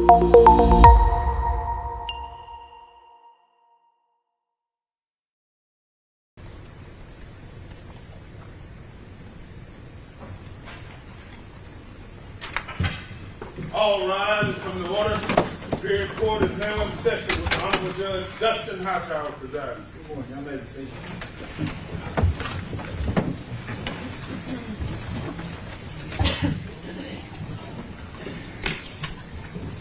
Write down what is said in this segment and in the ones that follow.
All rise and come to order. Superior Court is now in session with the Honorable Judge Dustin Hightower presiding. Good morning. Y'all may be seated.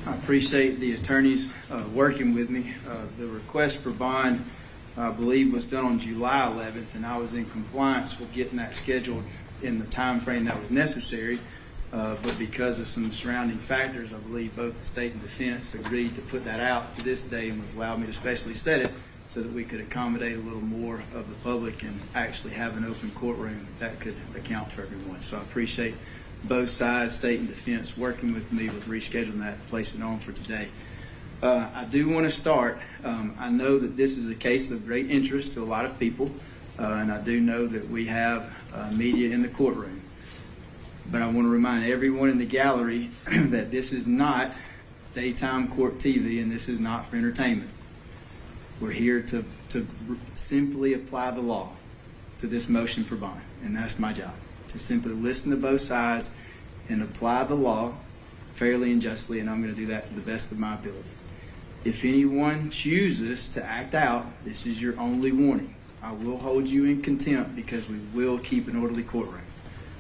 I appreciate the attorneys working with me. The request for bond, I believe, was done on July 11th, and I was in compliance with getting that scheduled in the time frame that was necessary. But because of some surrounding factors, I believe both the state and defense agreed to put that out to this day and was allowed me to specially set it so that we could accommodate a little more of the public and actually have an open courtroom that could account for everyone. So I appreciate both sides, state and defense, working with me with rescheduling that and placing it on for today. I do want to start. I know that this is a case of great interest to a lot of people, and I do know that we have media in the courtroom. But I want to remind everyone in the gallery that this is not daytime court TV and this is not for entertainment. We're here to simply apply the law to this motion for bond, and that's my job, to simply listen to both sides and apply the law fairly and justly, and I'm going to do that to the best of my ability. If anyone chooses to act out, this is your only warning. I will hold you in contempt because we will keep an orderly courtroom.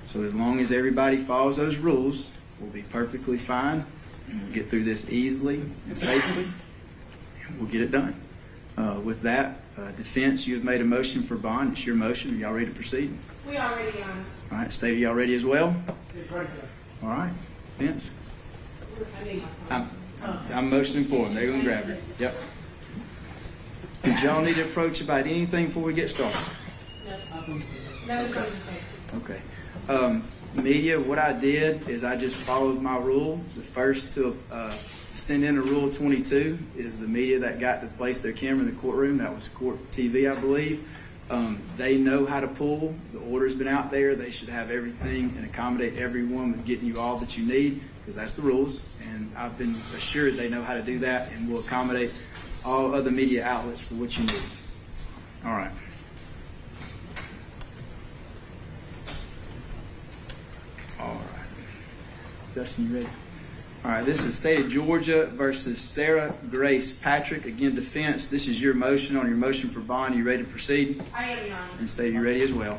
So as long as everybody follows those rules, we'll be perfectly fine, and we'll get through this easily and safely, and we'll get it done. With that, defense, you have made a motion for bond. It's your motion. Are y'all ready to proceed? We are ready, Your Honor. All right, state, are y'all ready as well? All right, defense. I'm motioning for them. They're going to grab it. Yep. Did y'all need to approach about anything before we get started? No. Okay. Media, what I did is I just followed my rule. The first to send in a Rule 22 is the media that got to place their camera in the courtroom. That was Court TV, I believe. They know how to pull. The order's been out there. They should have everything and accommodate everyone with getting you all that you need, because that's the rules. And I've been assured they know how to do that and will accommodate all other media outlets for what you need. All right. All right. Dustin, you ready? All right, this is State of Georgia versus Sarah Grace Patrick. Again, defense, this is your motion. On your motion for bond, are you ready to proceed? I am, Your Honor. And State, you ready as well?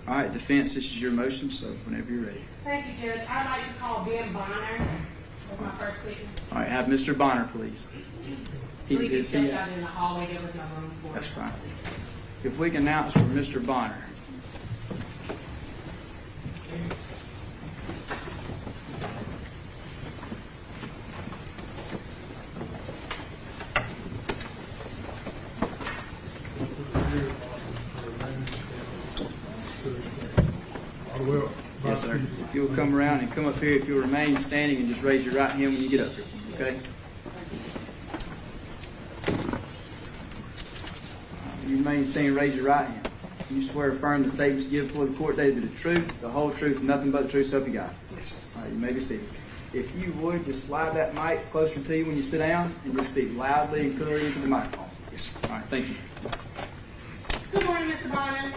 All right, defense, this is your motion, so whenever you're ready. Thank you, Judge. I'd like to call Ben Bonner as my first witness. All right, have Mr. Bonner, please. I believe he stepped out in the hallway. There was no room for him. That's fine. If we can announce for Mr. Bonner. Yes, sir. If you'll come around and come up here, if you'll remain standing and just raise your right hand when you get up here, okay? You remain standing, raise your right hand. You swear or affirm the statements given before the court today to be the truth, the whole truth, nothing but the truth, so help you God. Yes, sir. All right, you may be seated. If you would, just slide that mic closer to you when you sit down and just speak loudly and clearly into the microphone. Yes, sir. All right, thank you. Good morning, Mr. Bonner.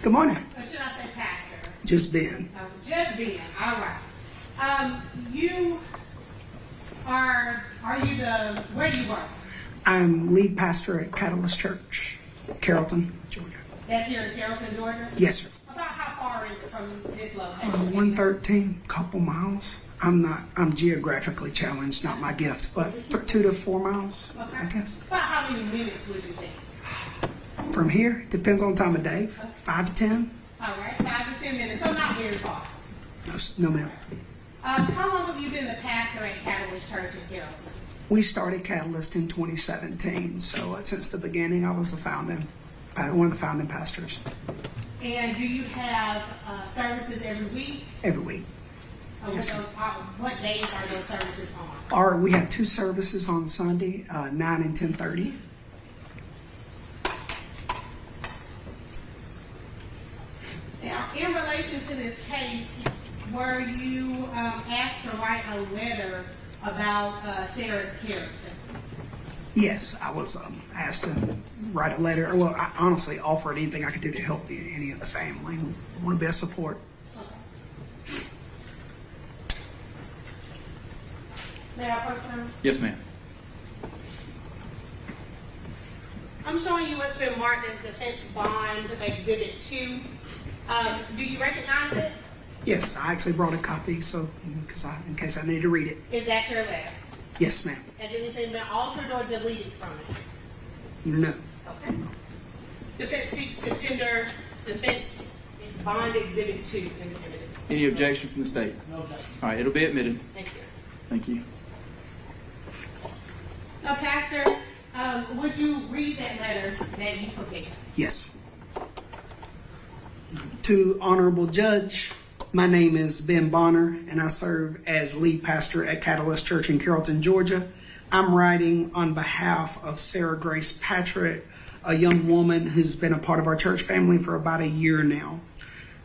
Good morning. Or should I say pastor? Just Ben. Just Ben. All right. Where do you work? I'm lead pastor at Catalyst Church, Carrollton, Georgia. That's here in Carrollton, Georgia? Yes, sir. About how far is it from this location? 113, couple miles. I'm geographically challenged, not my gift, but 2 to 4 miles, Okay. I guess. About how many minutes would you think? From here, it depends on the time of day, 5 to 10. All right, 5 to 10 minutes, so not very far. No, ma'am. How long have you been the pastor at Catalyst Church in Carrollton? We started Catalyst in 2017, so since the beginning, I was one of the founding pastors. And do you have services every week? Every week. Yes, What days are those services on? We have 2 services on Sunday, 9 and 10:30. Now, in relation to this case, were you asked to write a letter about Sarah's character? Yes, I was asked to write a letter. Well, I honestly offered anything I could do to help any of the family. I want to be a support. May I approach her? Yes, ma'am. I'm showing you what's been marked as defense bond exhibit 2. Do you recognize it? Yes, I actually brought a copy, so in case I need to read it. Is that your letter? Yes, ma'am. Has anything been altered or deleted from it? No. Okay. Defense seeks to tender defense bond exhibit 2. Any objection from the state? No objection. All right, it'll be admitted. Thank you. Thank you. Now, Pastor, would you read that letter that you prepared? Yes. To Honorable Judge, my name is Ben Bonner, and I serve as lead pastor at Catalyst Church in Carrollton, Georgia. I'm writing on behalf of Sarah Grace Patrick, a young woman who's been a part of our church family for about a year now.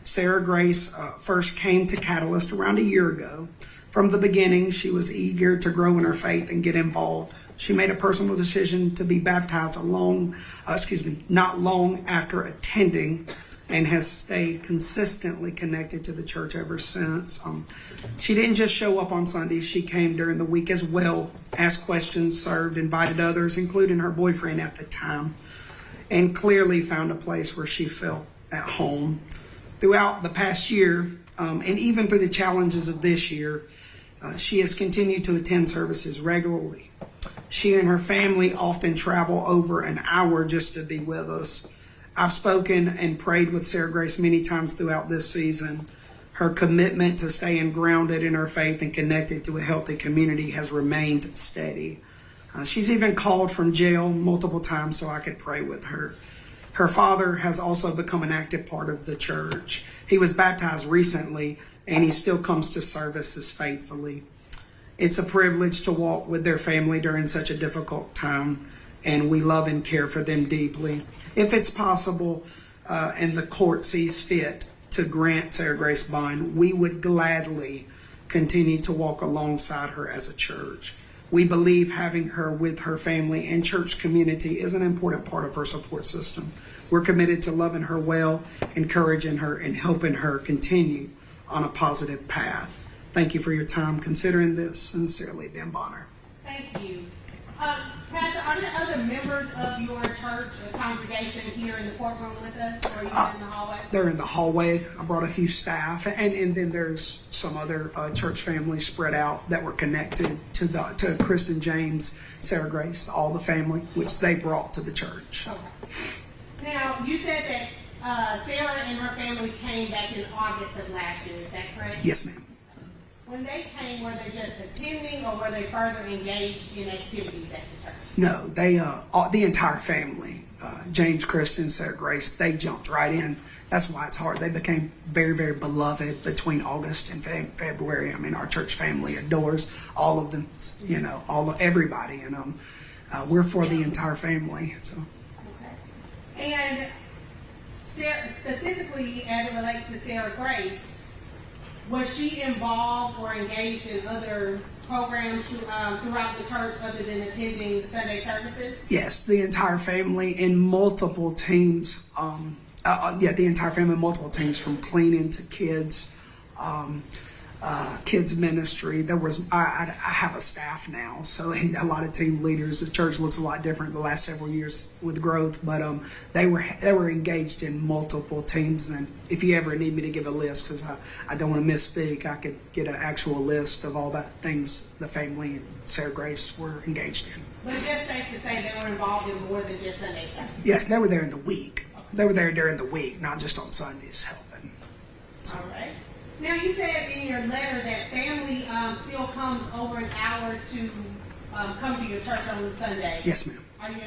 Sarah Grace first came to Catalyst around a year ago. From the beginning, she was eager to grow in her faith and get involved. She made a personal decision to be baptized not long after attending, and has stayed consistently connected to the church ever since. She didn't just show up on Sundays. She came during the week as well, asked questions, served, invited others, including her boyfriend at the time, and clearly found a place where she felt at home. Throughout the past year, and even through the challenges of this year, she has continued to attend services regularly. She and her family often travel over an hour just to be with us. I've spoken and prayed with Sarah Grace many times throughout this season. Her commitment to staying grounded in her faith and connected to a healthy community has remained steady. She's even called from jail multiple times so I could pray with her. Her father has also become an active part of the church. He was baptized recently, and he still comes to services faithfully. It's a privilege to walk with their family during such a difficult time, and we love and care for them deeply. If it's possible and the court sees fit to grant Sarah Grace bond, we would gladly continue to walk alongside her as a church. We believe having her with her family and church community is an important part of her support system. We're committed to loving her well, encouraging her, and helping her continue on a positive path. Thank you for your time considering this. Sincerely, Ben Bonner. Thank you. Pastor, are there other members of your church or congregation here in the courtroom with us, or are you in the hallway? They're in the hallway. I brought a few staff, and then there's some other church families spread out that were connected to Kristen James, Sarah Grace, all the family, which they brought to the church. Okay. Now, you said that Sarah and her family came back in August of last year. Is that correct? Yes, ma'am. When they came, were they just attending, or were they further engaged in activities at the church? No, they the entire family, James, Kristen, Sarah Grace, they jumped right in. That's why it's hard. They became very, very beloved between August and February. I mean, our church family adores all of them, everybody, and we're for the entire family. So. Okay. And Sarah, specifically as it relates to Sarah Grace, was she involved or engaged in other programs throughout the church other than attending Sunday services? Yes, the entire family in multiple teams. The entire family in multiple teams, from cleaning to kids, kids ministry. I have a staff now, so and a lot of team leaders. The church looks a lot different the last several years with growth, but they were engaged in multiple teams. And if you ever need me to give a list, because I don't want to misspeak, I could get an actual list of all the things the family and Sarah Grace were engaged in. But it's just safe to say they were involved in more than just Sunday service. Yes, they were there in the week. They were there during the week, not just on Sundays helping. So. All right. Now, you said in your letter that family still comes over an hour to come to your church on Sunday. Yes, ma'am. Are you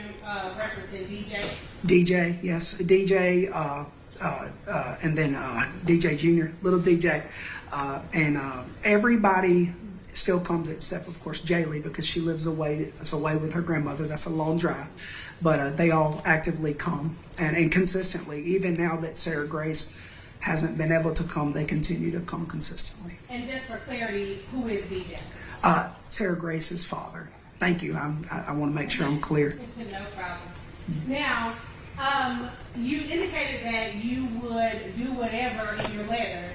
referencing DJ? DJ, yes, DJ, and then DJ Junior, little DJ, and everybody still comes except, of course, Jaylee, because she lives away with her grandmother. That's a long drive, but they all actively come and consistently. Even now that Sarah Grace hasn't been able to come, they continue to come consistently. And just for clarity, who is DJ? Sarah Grace's father. Thank you. I want to make sure I'm clear. No problem. Now, you indicated that you would do whatever in your letter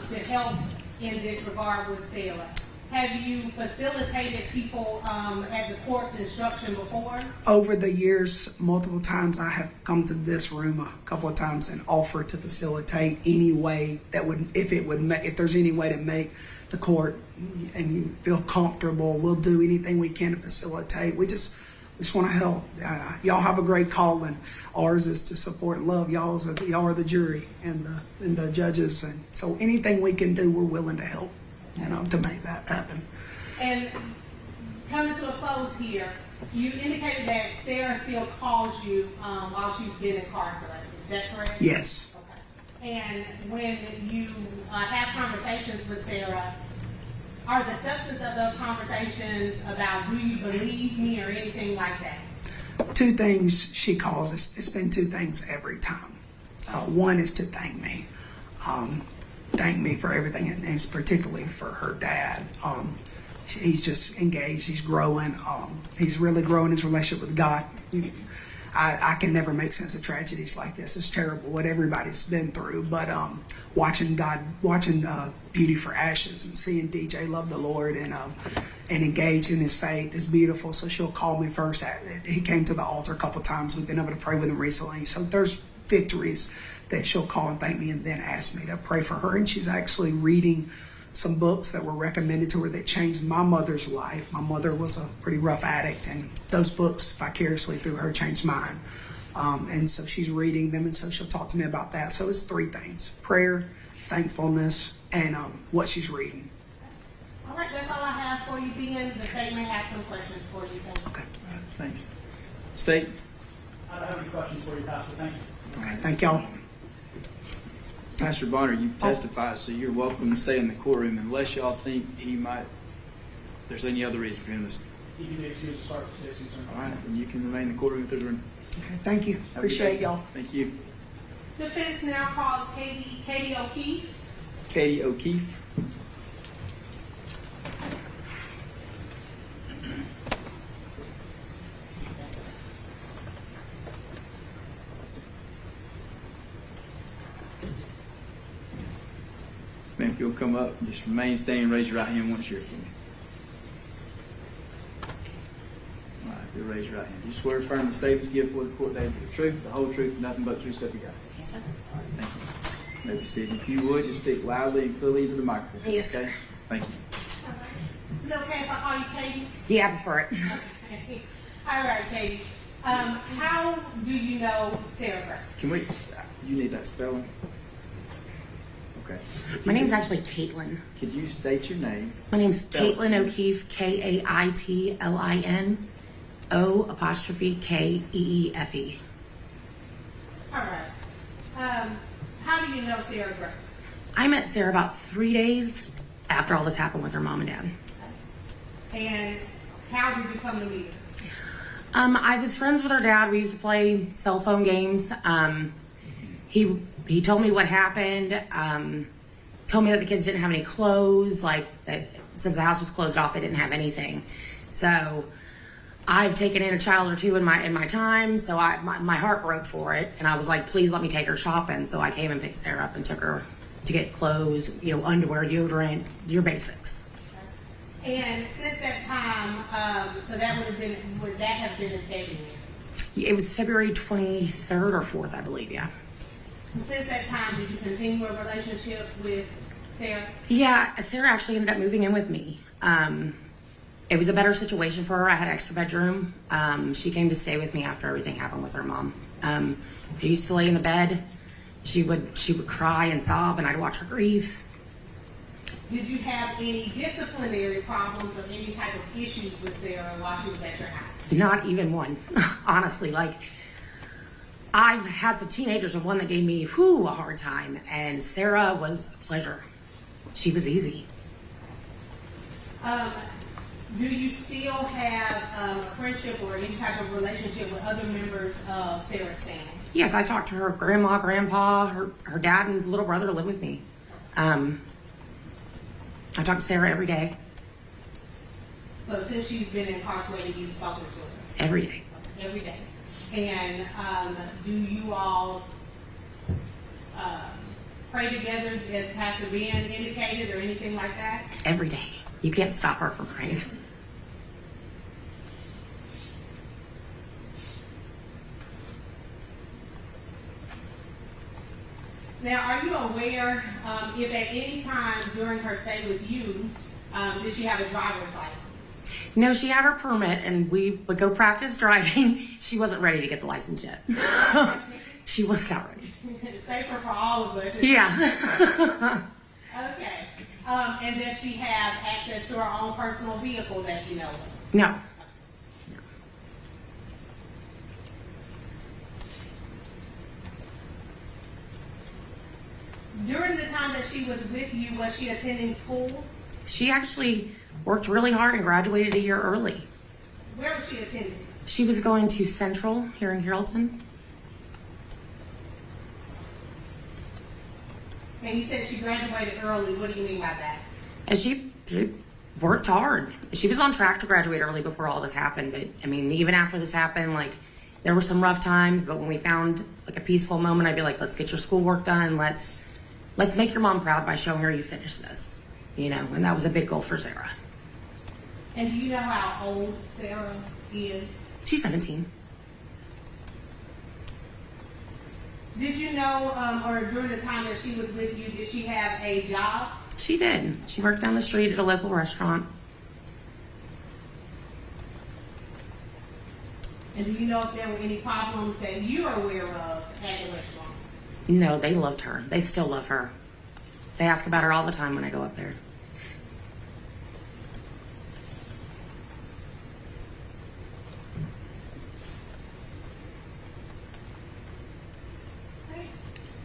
to help in this regard with Sarah. Have you facilitated people at the court's instruction before? Over the years, multiple times I have come to this room a couple of times and offered to facilitate any way that would, if there's any way to make the court and you feel comfortable, we'll do anything we can to facilitate. We just want to help. Y'all have a great calling. Ours is to support and love. Y'all are the jury and the judges, and so anything we can do, we're willing to help. To make that happen. And coming to a close here, you indicated that Sarah still calls you while she's been incarcerated. Is that correct? Yes. Okay. And when you have conversations with Sarah, are the substance of those conversations about do you believe me or anything like that? Two things she calls. It's been two things every time. One is to thank me. Thank me for everything, and it's particularly for her dad. He's just engaged. He's growing. He's really growing his relationship with God. I can never make sense of tragedies like this. It's terrible what everybody's been through, but watching Beauty for Ashes and seeing DJ love the Lord and engage in his faith is beautiful. So she'll call me first. He came to the altar a couple times. We've been able to pray with him recently. So there's victories that she'll call and thank me and then ask me to pray for her. And she's actually reading some books that were recommended to her that changed my mother's life. My mother was a pretty rough addict, and those books vicariously through her changed mine. And so she's reading them, and so she'll talk to me about that. So it's three things: prayer, thankfulness, and what she's reading. All right, that's all I have for you, Ben. The state may have some questions for you. Thank you. Okay. All right, thanks. State? I don't have any questions for you, Pastor. Thank you. All right. Thank y'all. Pastor Bonner, you've testified, so you're welcome to stay in the courtroom unless y'all think there's any other reason for him to stay. You can be excused to start the state's concern. All right, then you can remain in the courtroom if there's room. Okay. Thank you. Have a good Appreciate day. y'all. Thank you. Defense now calls Katie O'Keefe. Katie O'Keefe. Ma'am, if you'll come up, just remain standing, raise your right hand once you're for me. All right, you'll raise your right hand. You swear affirm the statements given before the court today the truth, the whole truth, and nothing but the truth, so help you God. Yes, sir. All right, thank you. Maybe Sid, if you would, just speak loudly and clearly into the microphone. Yes, okay? sir. Thank you. All right. Is it okay if I call you Katie? Yeah, I prefer it. Okay. All right, Katie. How do you know Sarah Grace? Can we, you need that spelling? Okay. My name's actually Caitlin. Could you state your name? My name's Spell it, Caitlin please. O'Keefe, Kaitlin, O''Keefe. All right. How do you know Sarah Grace? I met Sarah about 3 days after all this happened with her mom and dad. And how did you come to meet her? I was friends with her dad. We used to play cell phone games. He told me what happened. Told me that the kids didn't have any clothes. Like that, since the house was closed off, they didn't have anything. So I've taken in a child or two in my time. So my heart broke for it, and I was like, please let me take her shopping. So I came and picked Sarah up and took her to get clothes, underwear, deodorant, your basics. And since that time, so that would that have been in February? It was February 23rd or 4th, I believe, yeah. And since that time, did you continue a relationship with Sarah? Yeah, Sarah actually ended up moving in with me. It was a better situation for her. I had an extra bedroom. She came to stay with me after everything happened with her mom. She used to lay in the bed. She would cry and sob, and I'd watch her grieve. Did you have any disciplinary problems or any type of issues with Sarah while she was at your house? Not even one, honestly. Like, I've had some teenagers and one that gave me a hard time, and Sarah was a pleasure. She was easy. do you still have a friendship or any type of relationship with other members of Sarah's family? Yes, I talked to her grandma, grandpa, her dad, and little brother live with me. I talk to Sarah every day. So since she's been incarcerated, you've spoken to her? Every day. Every day. And do you all pray together as Pastor Ben indicated or anything like that? Every day. You can't stop her from praying. Now, are you aware if at any time during her stay with you, did she have a driver's license? No, she had her permit, and we would go practice driving. She wasn't ready to get the license yet. She was not ready. Safer for all of us. Yeah. Okay. And does she have access to her own personal vehicle that you know of? No. During the time that she was with you, was she attending school? She actually worked really hard and graduated a year early. Where was she attending? She was going to Central here in Carrollton. And you said she graduated early. What do you mean by that? And she worked hard. She was on track to graduate early before all this happened. But I mean, even after this happened, like, there were some rough times. But when we found like a peaceful moment, I'd be like, let's get your schoolwork done. Let's make your mom proud by showing her you finished this. You know, and that was a big goal for Sarah. And do you know how old Sarah is? She's 17. Did you know, or during the time that she was with you, did she have a job? She did. She worked down the street at a local restaurant. And do you know if there were any problems that you are aware of at the restaurant? No, they loved her. They still love her. They ask about her all the time when I go up there.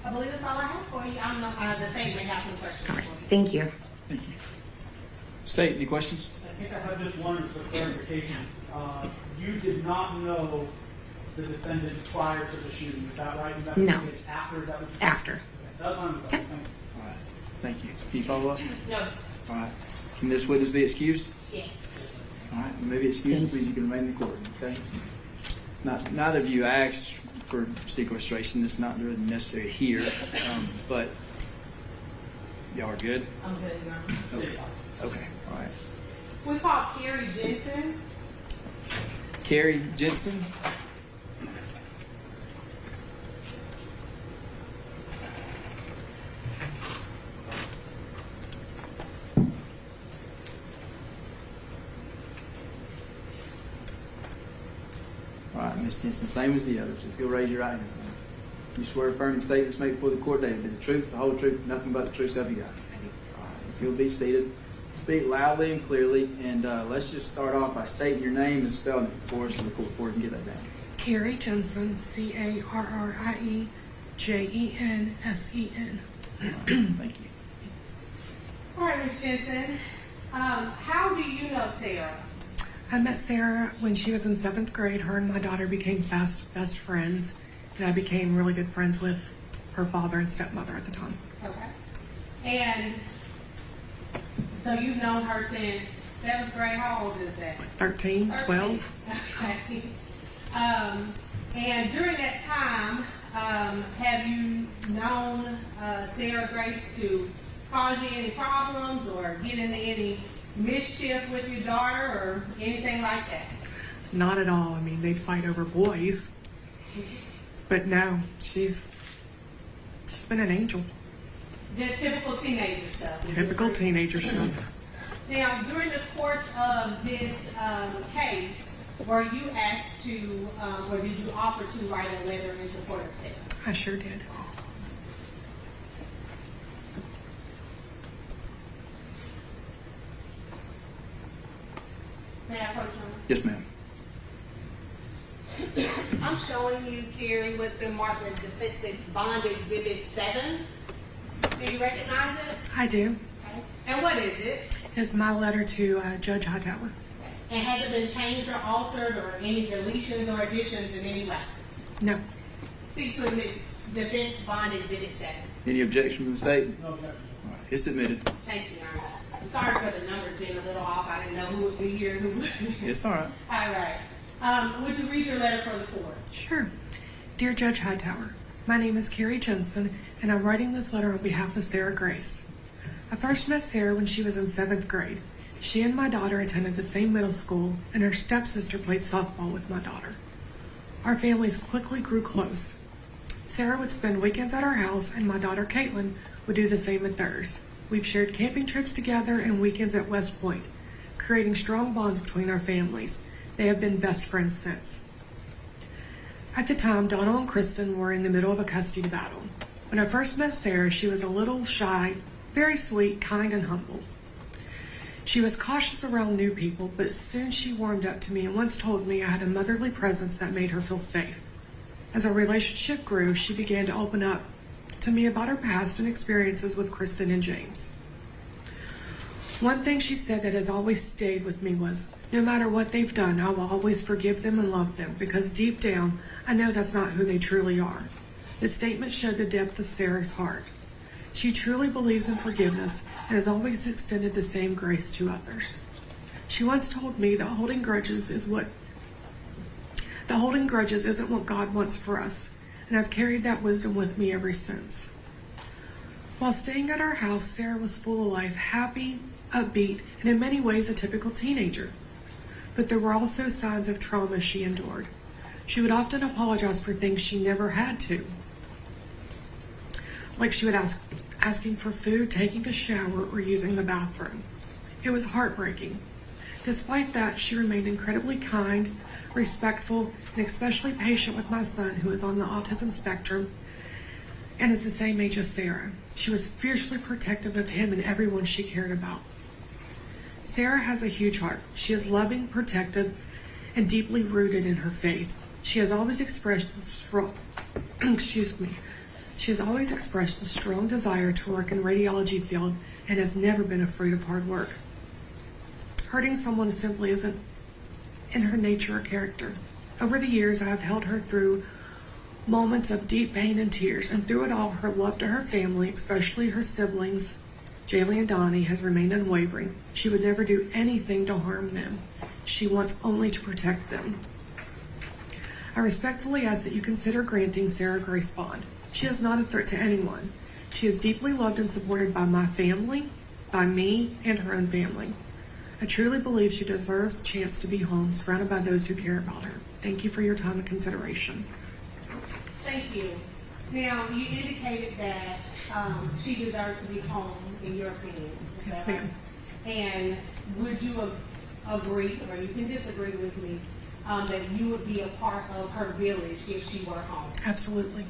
I believe that's all I have for you. I don't know, the state may have some questions. All right. for you. Thank you. Thank you. State, any questions? I think I have just one for clarification. You did not know the defendant prior to the shooting, is that right? No. It's after, is that what you said? After. Okay, that's what I'm Yep. All right. Thank you. Can you follow up? No. All right. Can this witness be excused? Yes. All right. Maybe excused, please. You can remain in the court. Okay. Neither of you asked for sequestration. It's not really necessary here, but y'all are good. I'm good, Your Honor. Okay. Okay. All right. We call Carrie Jensen. Carrie Jensen. All right, Ms. Jensen, same as the others. If you'll raise your right hand. You swear affirming statements made before the court today to be the truth, the whole truth, nothing but the truth, so help you God. All right, if you'll be seated, speak loudly and clearly, and let's just start off by stating your name and spelling it for us so the court reporter can get that down. Carrie Jensen, Carriejensen. Thank you. All right, Ms. Jensen. How do you know Sarah? I met Sarah when she was in 7th grade. Her and my daughter became best friends, and I became really good friends with her father and stepmother at the time. Okay. And so you've known her since 7th grade. How old is that? 13, 12. Okay. And during that time, have you known Sarah Grace to cause you any problems or get into any mischief with your daughter or anything like that? Not at all. I mean, they'd fight over boys. But no, she's been an angel. Just typical teenager stuff. Typical teenager stuff. Now, during the course of this case, were you asked to, or did you offer to write a letter in support of Sarah? I sure did. May I approach you? Yes, ma'am. I'm showing you, Carrie, what's been marked as defensive bond exhibit 7. Do you recognize it? I do. Okay. And what is it? It's my letter to Judge Hightower. And has it been changed or altered or any deletions or additions in any way? No. Seek to admit defense bond exhibit 7. Any objection from the state? No objection. All right, it's submitted. Thank you, Your Honor. I'm sorry for the numbers being a little off. I didn't know who would be here and who wouldn't. It's all right. All right. Would you read your letter for the court? Sure. Dear Judge Hightower, my name is Carrie Jensen, and I'm writing this letter on behalf of Sarah Grace. I first met Sarah when she was in 7th grade. She and my daughter attended the same middle school, and her stepsister played softball with my daughter. Our families quickly grew close. Sarah would spend weekends at our house, and my daughter Caitlin would do the same at theirs. We've shared camping trips together and weekends at West Point, creating strong bonds between our families. They have been best friends since. At the time, Donna and Kristen were in the middle of a custody battle. When I first met Sarah, she was a little shy, very sweet, kind, and humble. She was cautious around new people, but soon she warmed up to me and once told me I had a motherly presence that made her feel safe. As our relationship grew, she began to open up to me about her past and experiences with Kristen and James. One thing she said that has always stayed with me was, no matter what they've done, I will always forgive them and love them, because deep down, I know that's not who they truly are. The statement showed the depth of Sarah's heart. She truly believes in forgiveness and has always extended the same grace to others. She once told me that holding grudges isn't what God wants for us, and I've carried that wisdom with me ever since. While staying at our house, Sarah was full of life, happy, upbeat, and in many ways a typical teenager. But there were also signs of trauma she endured. She would often apologize for things she never had to. Like she would asking for food, taking a shower, or using the bathroom. It was heartbreaking. Despite that, she remained incredibly kind, respectful, and especially patient with my son, who is on the autism spectrum and is the same age as Sarah. She was fiercely protective of him and everyone she cared about. Sarah has a huge heart. She is loving, protective, and deeply rooted in her faith. She has always expressed a strong, She has always expressed a strong desire to work in radiology field and has never been afraid of hard work. Hurting someone simply isn't in her nature or character. Over the years, I have held her through moments of deep pain and tears, and through it all, her love to her family, especially her siblings, Jaylee and Donnie, has remained unwavering. She would never do anything to harm them. She wants only to protect them. I respectfully ask that you consider granting Sarah Grace bond. She is not a threat to anyone. She is deeply loved and supported by my family, by me, and her own family. I truly believe she deserves a chance to be home, surrounded by those who care about her. Thank you for your time and consideration. Thank you. Now, you indicated that she deserves to be home, in your opinion. Yes, ma'am. And would you agree, or you can disagree with me, that you would be a part of her village if she were home? Absolutely.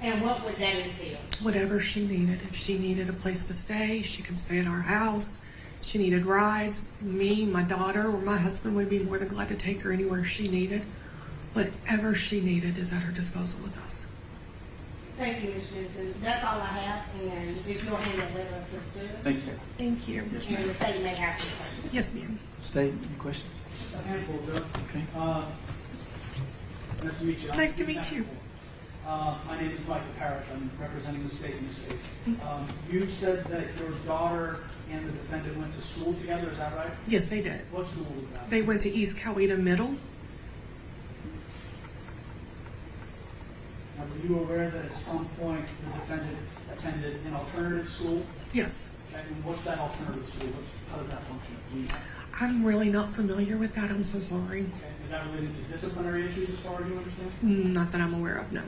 And what would that entail? Whatever she needed. If she needed a place to stay, she can stay at our house. She needed rides. Me, my daughter, or my husband would be more than glad to take her anywhere she needed. Whatever she needed is at her disposal with us. Thank you, Ms. Jensen. That's all I have, and if you'll hand that letter to the judge. Thank you. Thank you. Yes, And ma'am. the state may have some questions. Yes, ma'am. State, any questions? A handful, Joe. Okay. Nice to meet you. Nice to meet you. My name is Michael Parrish. I'm representing the state in this case. You said that your daughter and the defendant went to school together, is that right? Yes, they did. What school was that? They went to East Coweta Middle. Now, were you aware that at some point the defendant attended an alternative school? Yes. Okay, and what's that alternative school? How does that function? Do you know? I'm really not familiar with that. I'm so sorry. Okay, is that related to disciplinary issues as far as you understand? Not that I'm aware of, no.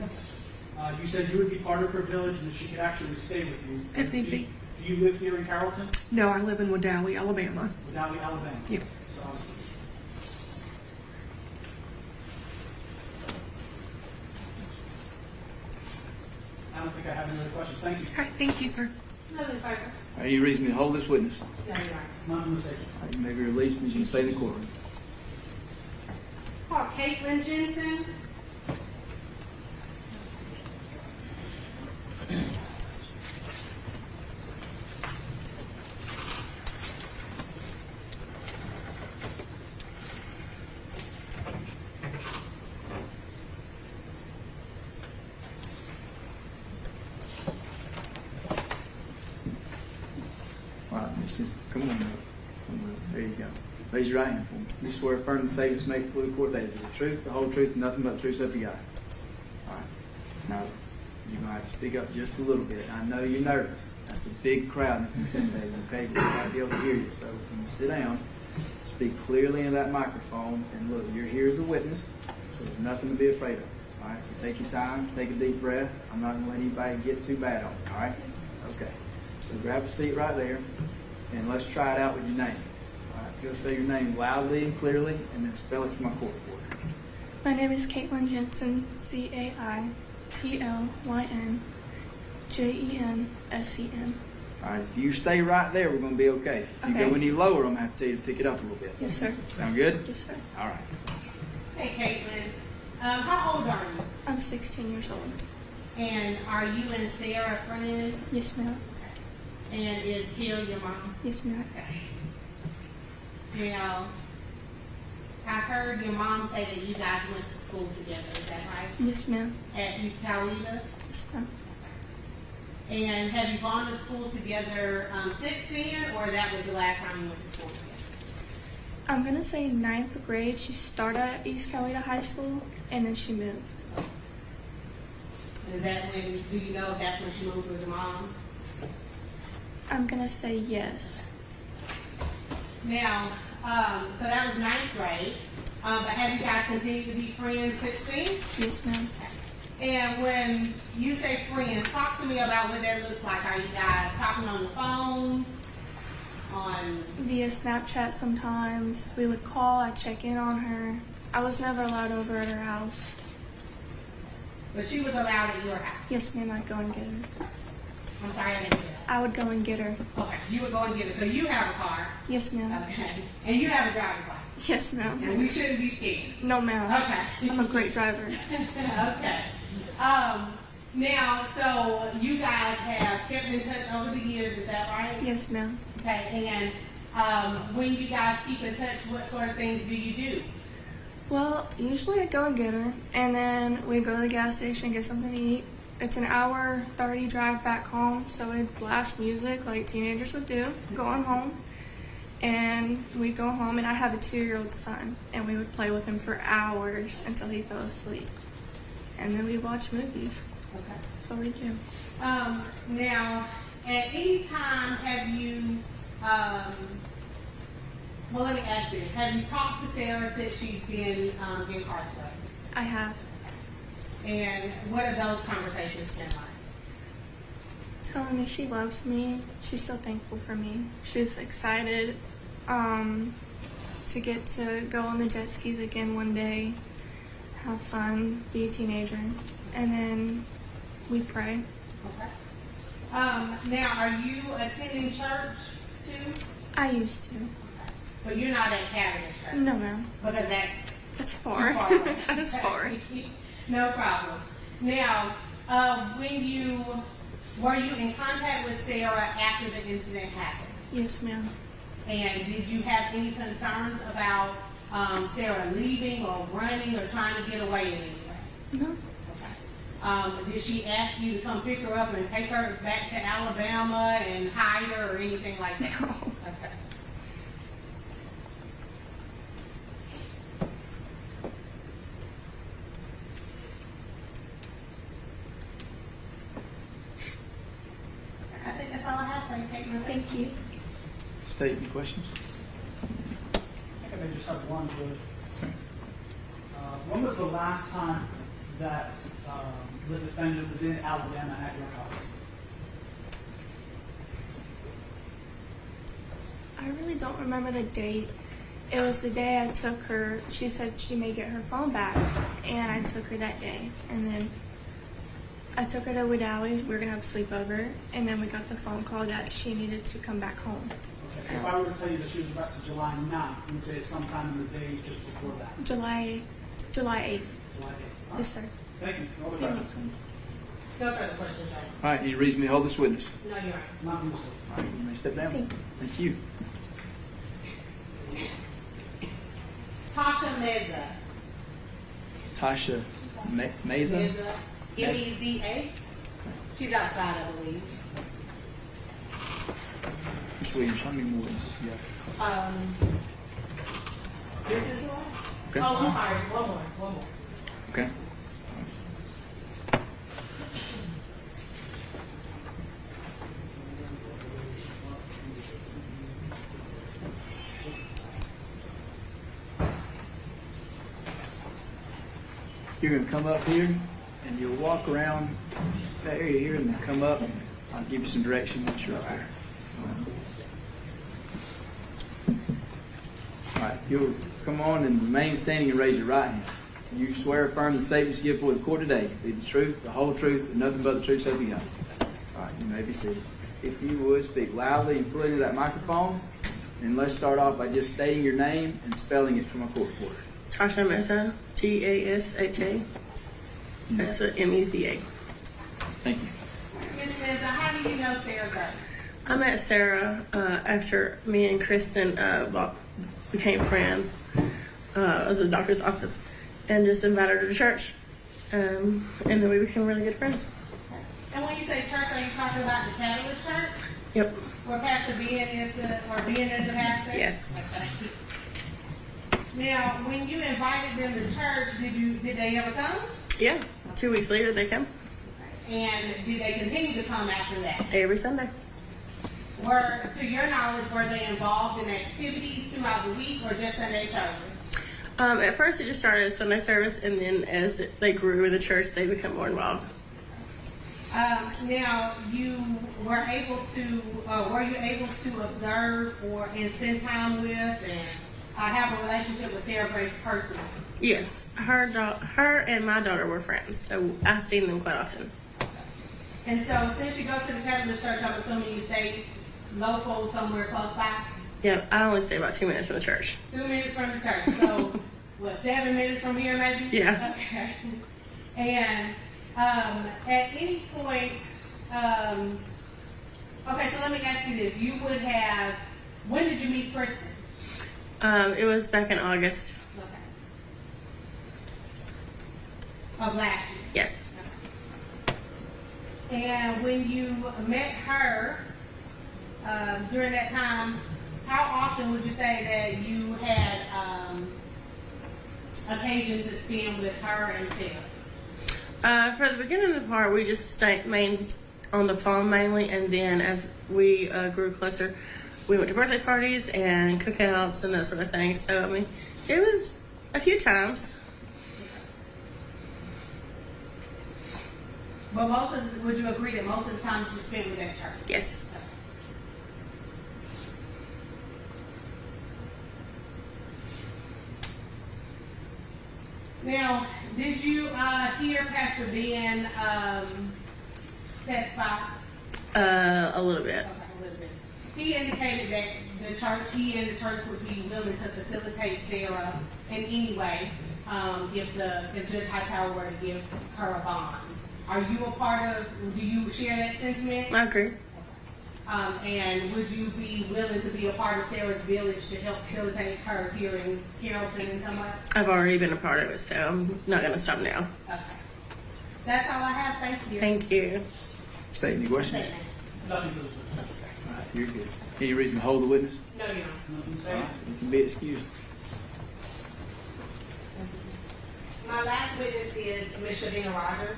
You said you would be part of her village and that she could actually stay with you. If need be. Do you live here in Carrollton? No, I live in Wadowee, Alabama. Wadowee, Alabama? Yeah. So, I don't think I have any other questions. Thank you. All right, thank you, sir. Nothing further. Any reason to hold this witness? No, you're right. Non-conversation. All right, you may be released, Ms. You can stay in the courtroom. Call Caitlin Jensen. Come on up. There you go. Raise your right hand for me. You swear affirm the statements made before the court today to be the truth, the whole truth, and nothing but the truth, so help you God. All right. Now, you might speak up just a little bit. I know you're nervous. That's a big crowd and it's intimidating. Okay, we might be able to hear you. So when you sit down, speak clearly in that microphone. And look, you're here as a witness, so there's nothing to be afraid of. All right, so take your time, take a deep breath. I'm not going to let anybody get too bad on you. All right? Okay. So grab a seat right there, and let's try it out with your name. All right, go say your name loudly and clearly, and then spell it for my court reporter. My name is Caitlin Jensen, CAITLYNJENSEN. All right, if you stay right there, we're going to be okay. If you Okay. go any lower, I'm going to have to tell you to pick it up a little bit. Yes, sir. Sound good? Yes, sir. All right. Hey, Caitlin, how old are you? I'm 16 years old. And are you and Sarah friends? Yes, ma'am. And is Carrie your mom? Yes, ma'am. Now, I heard your mom say that you guys went to school together. Is that right? Yes, ma'am. At East Coweta? Yes, ma'am. And have you gone to school together since then, or that was the last time you went to school together? I'm going to say 9th grade. She started at East Coweta High School, and then she moved. Is that when, do you know if that's when she moved with your mom? I'm going to say yes. Now, so that was 9th grade, but have you guys continued to be friends since then? Yes, ma'am. And when you say friends, talk to me about what that looks like. Are you guys talking on the phone? Via Snapchat sometimes. We would call. I'd check in on her. I was never allowed over at her house. But she was allowed at your house. Yes, ma'am. I'd go and get her. I'm sorry, I didn't get that. I would go and get her. Okay, you would go and get her. So you have a car. Yes, ma'am. Okay. And you have a driver's license. Yes, ma'am. And we shouldn't be scared. No, ma'am. Okay. I'm a great driver. Okay. Now, so you guys have kept in touch over the years, is that right? Yes, ma'am. Okay, and when you guys keep in touch, what sort of things do you do? Well, usually I go and get her, and then we go to the gas station and get something to eat. It's an hour 30 drive back home, so we'd blast music like teenagers would do, going home. And we'd go home, and I have a 2-year-old son, and we would play with him for hours until he fell asleep. And then we'd watch movies. Okay. That's what we do. Now, at any time have you, well, let me ask this. Have you talked to Sarah since she's been incarcerated? I have. And what have those conversations been like? Telling me she loves me. She's so thankful for me. She's excited to get to go on the jet skis again one day, have fun, be a teenager, and then we pray. Okay. Now, are you attending church too? I used to. But you're not at Catholic church? No, ma'am. Because That's too far. far away. That is far. No problem. Now, were you in contact with Sarah after the incident happened? Yes, ma'am. And did you have any concerns about Sarah leaving or running or trying to get away in any way? No. Okay. Did she ask you to come pick her up and take her back to Alabama and hide her or anything like that? No. Okay. I think that's all I have for you, Caitlin. Thank you. State, any questions? I think I may just have one, Judge. When was the last time that the defendant was in Alabama at your house? I really don't remember the date. It was the day I took her. She said she may get her phone back, and I took her that day. And then I took her to Wedowee. We were gonna have a sleepover, and then we got the phone call that she needed to come back home. Okay, so if I were to tell you that she was arrested July 9th, you would say it's sometime in the days just before that. July 8th. July 8th. Yes, sir. Thank you. No other You're questions? No further questions, Judge. All right, any reason to hold this witness? No, you're right. Not in this one. All right, you may step down. Thank you. Thank you. Tasha Meza. Tasha Meza. M-E-Z-A. She's outside, I believe. Ms. Williams, how many more witnesses do you have? This is the one? Okay. Oh, I'm sorry, one more. Okay. You're going to come up here and you'll walk around that area here and then come up and I'll give you some direction once you're up here. All right, you'll come on and remain standing and raise your right hand. You swear or affirm the statements you give before the court today be the truth, the whole truth, and nothing but the truth, so help you God. All right, you may be seated. If you would, speak loudly and fully into that microphone, and let's start off by just stating your name and spelling it for my court reporter. Tasha Mesa, Tasha. That's a Meza. Thank you. Ms. Meza, how do you know Sarah Grace? I met Sarah after me and Kristen became friends. I was at the doctor's office and just invited her to church. And then we became really good friends. And when you say church, are you talking about the Catalyst Church? Yep. Where Pastor Ben is the pastor? Yes. Okay. Now, when you invited them to church, did they ever come? Yeah. 2 weeks later, they come And did they continue to come after that? every Sunday. To your knowledge, were they involved in activities throughout the week or just Sunday service? At first, it just started as Sunday service, and then as they grew in the church, they become more involved. Now, were you able to observe and spend time with and have a relationship with Sarah Grace personally? Yes. Her and my daughter were friends, so I've seen them quite often. And so, since you go to the Catalyst Church, I'm assuming you stay local, somewhere close by? Yeah, I only stay about 2 minutes from the church. 2 minutes from the church. So, 7 minutes from here, maybe? Yeah. Okay. And at any point, okay, so let me ask you this. When did you meet Kristen? It was back in August. Okay. Of last year? Yes. And when you met her during that time, how often would you say that you had occasion to spend with her and Sarah? For the beginning of the part, we just stayed on the phone mainly, and then as we grew closer, we went to birthday parties and cookouts and that sort of thing. So, I mean, it was a few times. But would you agree that most of the time that you spent was at church? Yes. Now, did you hear Pastor Ben testify? A little bit. Okay, a little bit. He indicated that he and the church would be willing to facilitate Sarah in any way if Judge Hightower were to give her a bond. Are you do you share that sentiment? I agree. And would you be willing to be a part of Sarah's village to help facilitate her here in Carrollton in some way? I've already been a part of it, so I'm not going to stop now. Okay. That's all I have. Thank you. Thank you. State any questions? Thank Nothing to the All right, you're good. Any reason to hold the witness? you. No, you don't. Nothing to All say? right, you can be excused. My last witness is Ms. Shavina Rogers.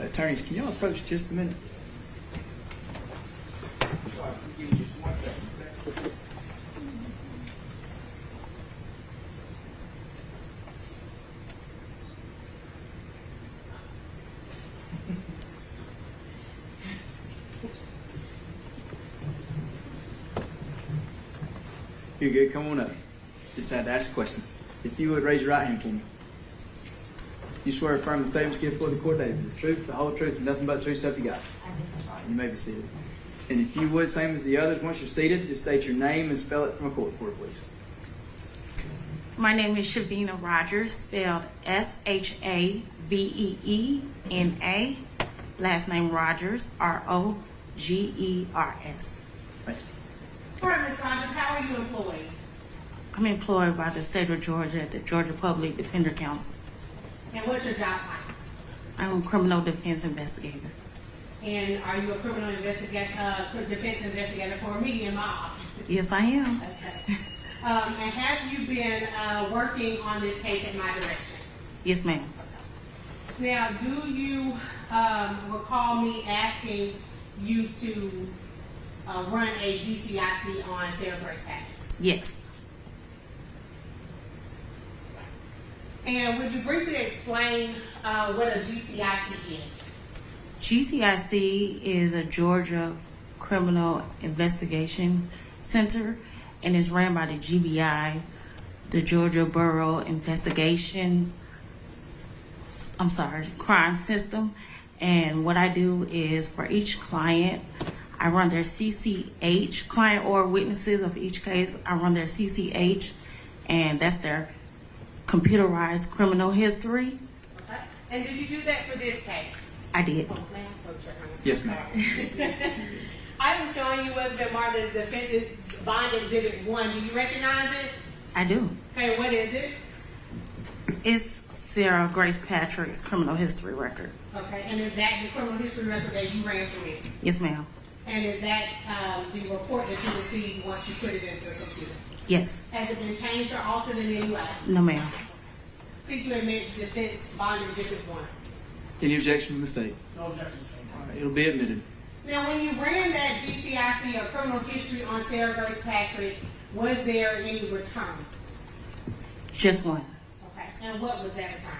Attorneys, can y'all approach just a minute? Give me just 1 second. You're good. Come on up. Just had to ask a question. If you would raise your right hand for me. You swear or affirm the statements given before the court today, the truth, the whole truth, and nothing but the truth, so help you God. All right, you may be seated. And if you would, same as the others, once you're seated, just state your name and spell it from a court reporter, please. My name is Shavina Rogers, spelled Shaveena. Last name Rogers, Rogers. Thank you. All right, Ms. Rogers, how are you employed? I'm employed by the state of Georgia at the Georgia Public Defender Council. And what's your job title? I'm a criminal defense investigator. And are you a criminal defense investigator for me in my office? Yes, I am. Okay. And have you been working on this case at my direction? Yes, ma'am. Now, do you recall me asking you to run a GCIC on Sarah Grace Patrick? Yes. And would you briefly explain what a GCIC is? GCIC is a Georgia Criminal Investigation Center, and is ran by the GBI, the Georgia Bureau Crime System. And what I do is for each client, I run their CCH, client or witnesses of each case. I run their CCH, and that's their computerized criminal history. Okay. And did you do that for this case? I did. Oh, may I approach your hand? Yes, ma'am. I am showing you what's been marked as defendant's bond exhibit 1. Do you recognize it? I do. Okay, what is it? It's Sarah Grace Patrick's criminal history record. Okay, and is that the criminal history record that you ran for me? Yes, ma'am. And is that the report that you received once you put it into the computer? Yes. Has it been changed or altered in any way? No, ma'am. Seek to admit defense bond exhibit 1. Any objection from the state? No objection. All right, it'll be admitted. Now, when you ran that GCIC or criminal history on Sarah Grace Patrick, was there any return? Just one. Okay, and what was that return?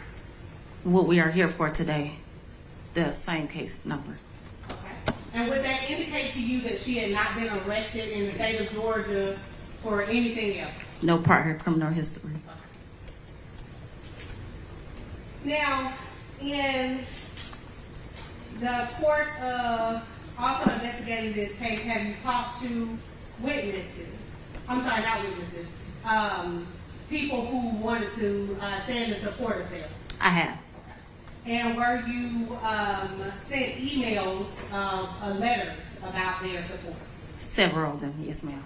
What we are here for today, the same case number. Okay, and would that indicate to you that she had not been arrested in the state of Georgia for anything else? No prior criminal history. Now, in the course of also investigating this case, have you talked to witnesses? I'm sorry, not witnesses. People who wanted to stand in support of Sarah. I have. And were you sent emails of letters about their support? Several of them, yes, ma'am.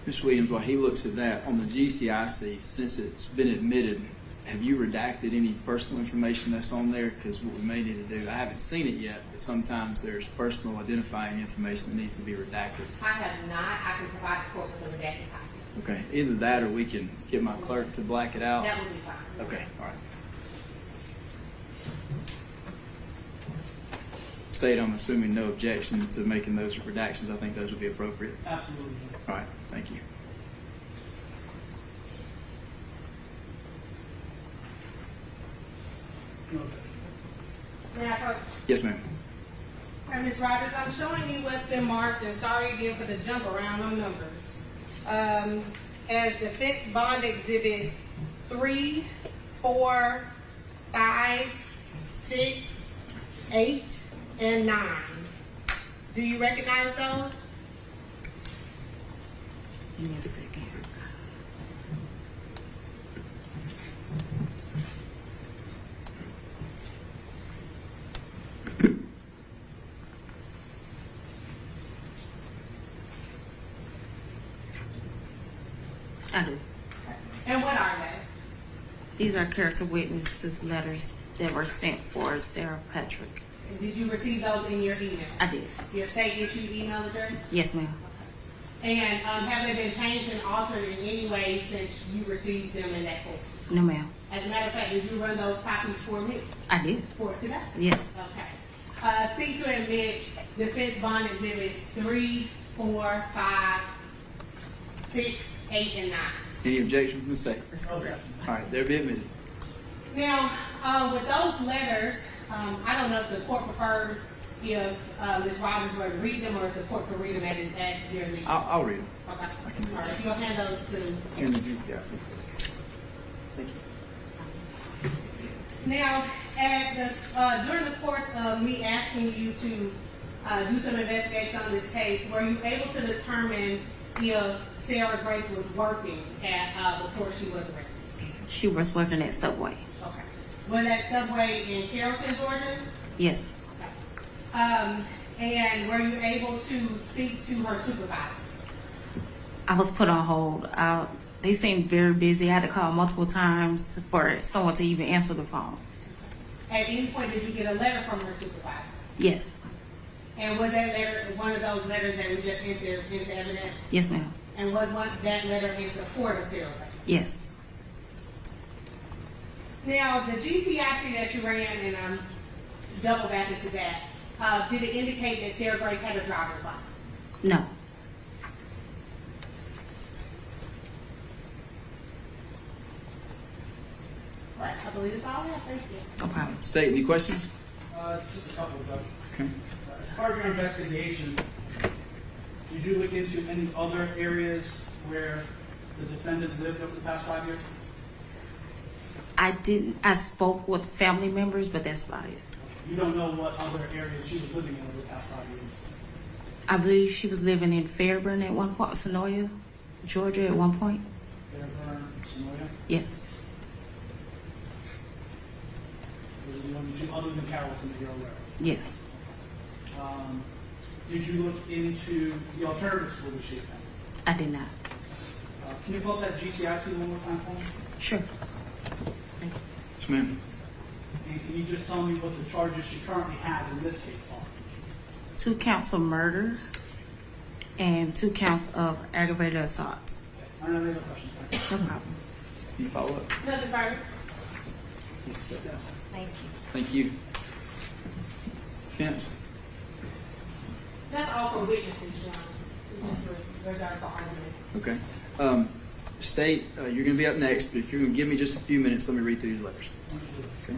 Ms. Williams, while he looks at that, on the GCIC, since it's been admitted, have you redacted any personal information that's on there? Because what we may need to do, I haven't seen it yet, but sometimes there's personal identifying information that needs to be redacted. I have not. I can provide the court with a redacted copy. Okay, either that or we can get my clerk to black it out. That would be fine. Okay, all right. State, I'm assuming no objection to making those redactions. I think those would be appropriate. Absolutely. All right, thank you. No objection. May I approach? Yes, ma'am. All right, Ms. Rogers, I'm showing you what's been marked, and sorry again for the jump around on numbers. As defense bond exhibits 3, 4, 5, 6, 8, and 9. Do you recognize those? Give me a second. I do. And what are they? These are character witnesses letters that were sent for Sarah Patrick. And did you receive those in your email? I did. Your state issued email address? Yes, ma'am. And have they been changed and altered in any way since you received them in that form? No, ma'am. As a matter of fact, did you run those copies for me? I did. For today? Yes. Okay. Seek to admit defense bond exhibits 3, 4, 5, 6, 8, and 9. Any objection from the state? That's correct. All right, they'll be admitted. Now, with those letters, I don't know if the court prefers if Ms. Rogers were to read them or if the court could read them at your leisure. I'll read them. Okay. I can do All right, that. you'll hand those to. In the GCIC. Thank you. Now, during the course of me asking you to do some investigation on this case, were you able to determine if Sarah Grace was working before she was arrested? She was working at Subway. Okay. Was that Subway in Carrollton, Georgia? Yes. And were you able to speak to her supervisor? I was put on hold. They seemed very busy. I had to call multiple times for someone to even answer the phone. At any point, did you get a letter from her supervisor? Yes. And was that letter one of those letters that we just entered into evidence? Yes, ma'am. And was that letter in support of Sarah Grace? Yes. Now, the GCIC that you ran, and double back into that, did it indicate that Sarah Grace had a driver's license? No. Right, I believe it's all that. Thank you. No problem. State, any questions? Just a couple, Judge. Okay. As part of your investigation, did you look into any other areas where the defendant lived over the past 5 years? I didn't. I spoke with family members, but that's about it. You don't know what other areas she was living in over the past 5 years? I believe she was living in Fairburn at one point, Sonoya, Georgia at one point. Fairburn, Sonoya? Yes. Those are the only two other than Carrollton that you're aware of. Yes. Did you look into the alternative school that she attended? I did not. Can you pull up that GCIC one more time for me? Sure. Yes, ma'am. And can you just tell me what the charges she currently has in this case are? 2 counts of murder and 2 counts of aggravated assault. I don't have any other questions. Thank you. No problem. Any follow-up? Nothing further. You can step down. Thank you. Thank you. Fence. That's all for witnesses, John. Just reserved for argument. Okay. State, you're going to be up next, but if you're going to give me just a few minutes, let me read through these letters. Okay.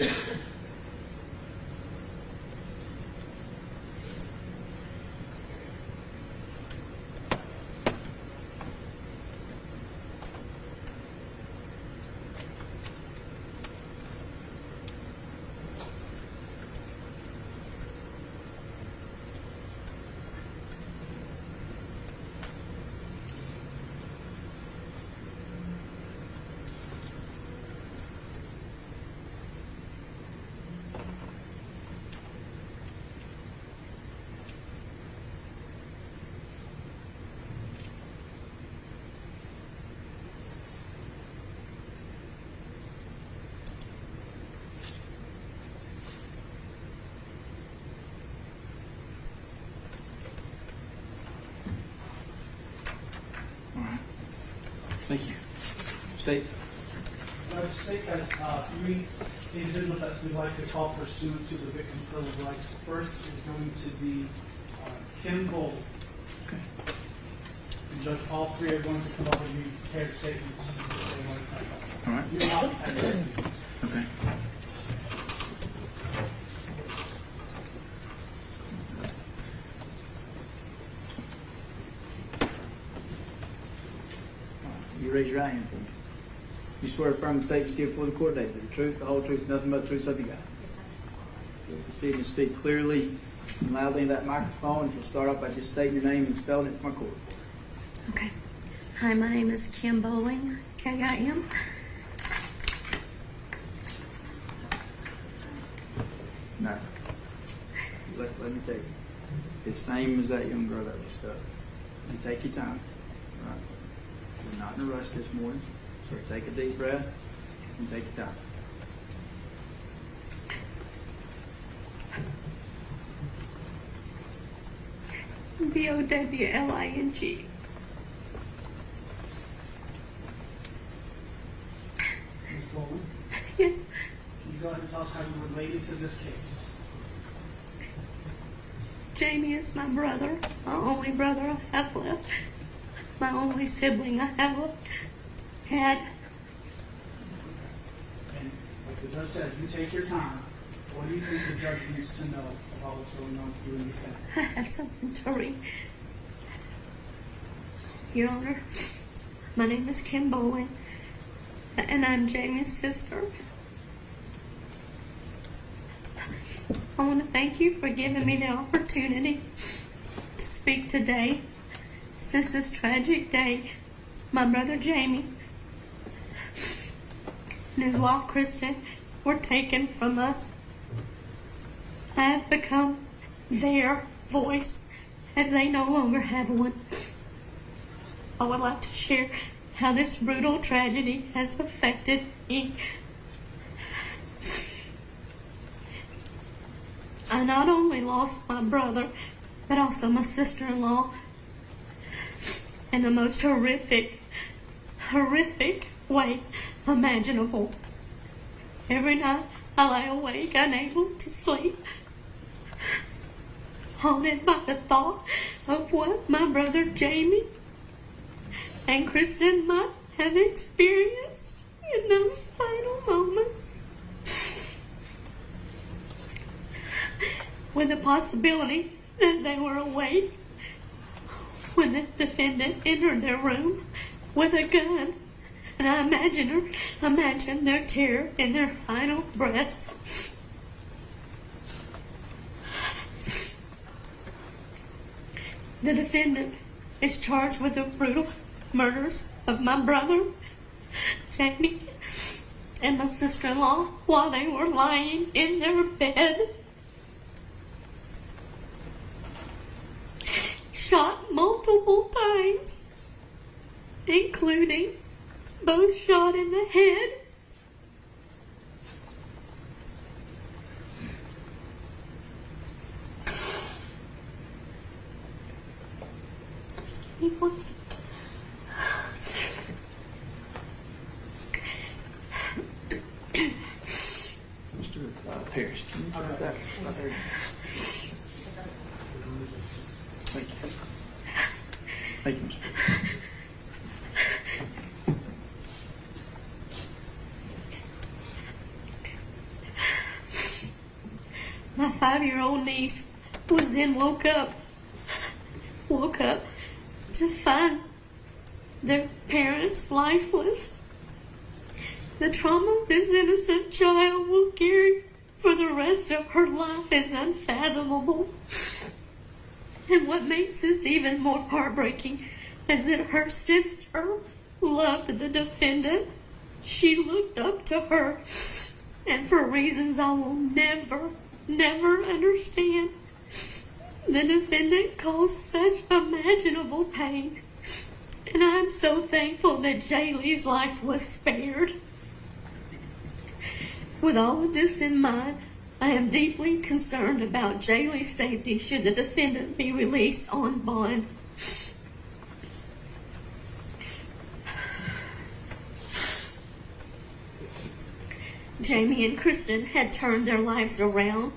All right. Thank you. State. Judge, state that three individuals that we'd like to call pursuant to the victim's bill of rights. The first is going to be Kim Bowl. Okay. And Judge, all three are going to come up and read prepared statements. That they want to type up. All right. You will not be typing those statements. Okay. You raise your right hand for me. You swear affirm the statements given before the court today, the truth, the whole truth, nothing but the truth, so help you God. Yes, sir. Proceed to speak clearly and loudly in that microphone. If you'll start off by just stating your name and spelling it for my court. Okay. Hi, my name is Kim Bowling, K-I-M. No. Let me tell you. It's the same as that young girl that was stuck. You take your time. Right? We're not in a rush this morning. So take a deep breath and take your time. B-O-W-L-I-N-G. Ms. Bowman, Yes. can you go ahead and tell us how you related to this case? Jamie is my brother, my only brother I have left, my only sibling I have had. And like the judge said, you take your time. What do you think the judge needs to know about what's going on with you and your family? I have something to read. Your Honor, my name is Kim Bowling, and I'm Jamie's sister. I want to thank you for giving me the opportunity to speak today. Since this tragic day, my brother Jamie and his wife Kristen were taken from us, I have become their voice as they no longer have one. I would like to share how this brutal tragedy has affected me. I not only lost my brother, but also my sister-in-law in the most horrific way imaginable. Every night I lay awake, unable to sleep, haunted by the thought of what my brother Jamie and Kristen might have experienced in those final moments. With the possibility that they were awake when the defendant entered their room with a gun, and I imagine their terror in their final breaths. The defendant is charged with the brutal murders of my brother, Jamie, and my sister-in-law while they were lying in their bed. Shot multiple times, including both shot in the head. Excuse me one second. Mr. Parrish, can you put that right there? Thank you. Thank you, Mr. Parrish. 5-year-old niece was then woke up to find their parents lifeless. The trauma this innocent child will carry for the rest of her life is unfathomable. And what makes this even more heartbreaking is that her sister loved the defendant. She looked up to her, and for reasons I will never understand, the defendant caused such imaginable pain. And I'm so thankful that Jaylee's life was spared. With all of this in mind, I am deeply concerned about Jaylee's safety should the defendant be released on bond. Jamie and Kristen had turned their lives around.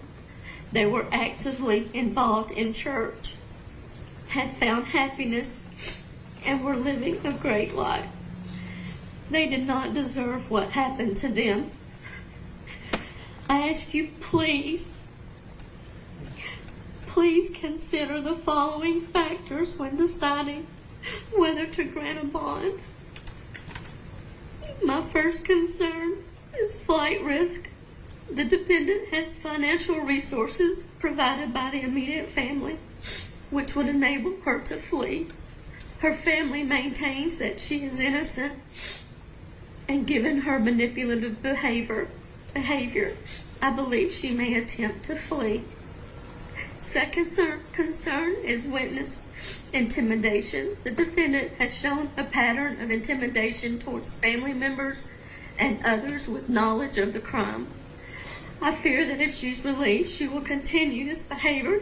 They were actively involved in church, had found happiness, and were living a great life. They did not deserve what happened to them. I ask you, please consider the following factors when deciding whether to grant a bond. My first concern is flight risk. The defendant has financial resources provided by the immediate family, which would enable her to flee. Her family maintains that she is innocent, and given her manipulative behavior, I believe she may attempt to flee. Second concern is witness intimidation. The defendant has shown a pattern of intimidation towards family members and others with knowledge of the crime. I fear that if she's released, she will continue this behavior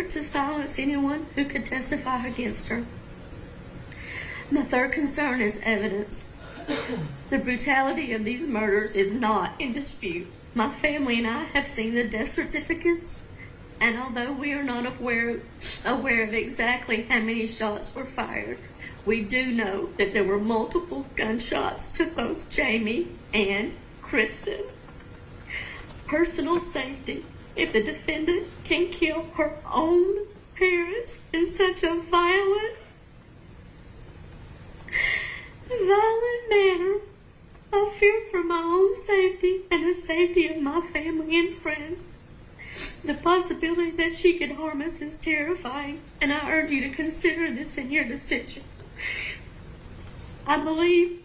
to silence anyone who could testify against her. My third concern is evidence. The brutality of these murders is not in dispute. My family and I have seen the death certificates, and although we are not aware of exactly how many shots were fired, we do know that there were multiple gunshots to both Jamie and Kristen. Personal safety. If the defendant can kill her own parents in such a violent manner, I fear for my own safety and the safety of my family and friends. The possibility that she could harm us is terrifying, and I urge you to consider this in your decision. I believe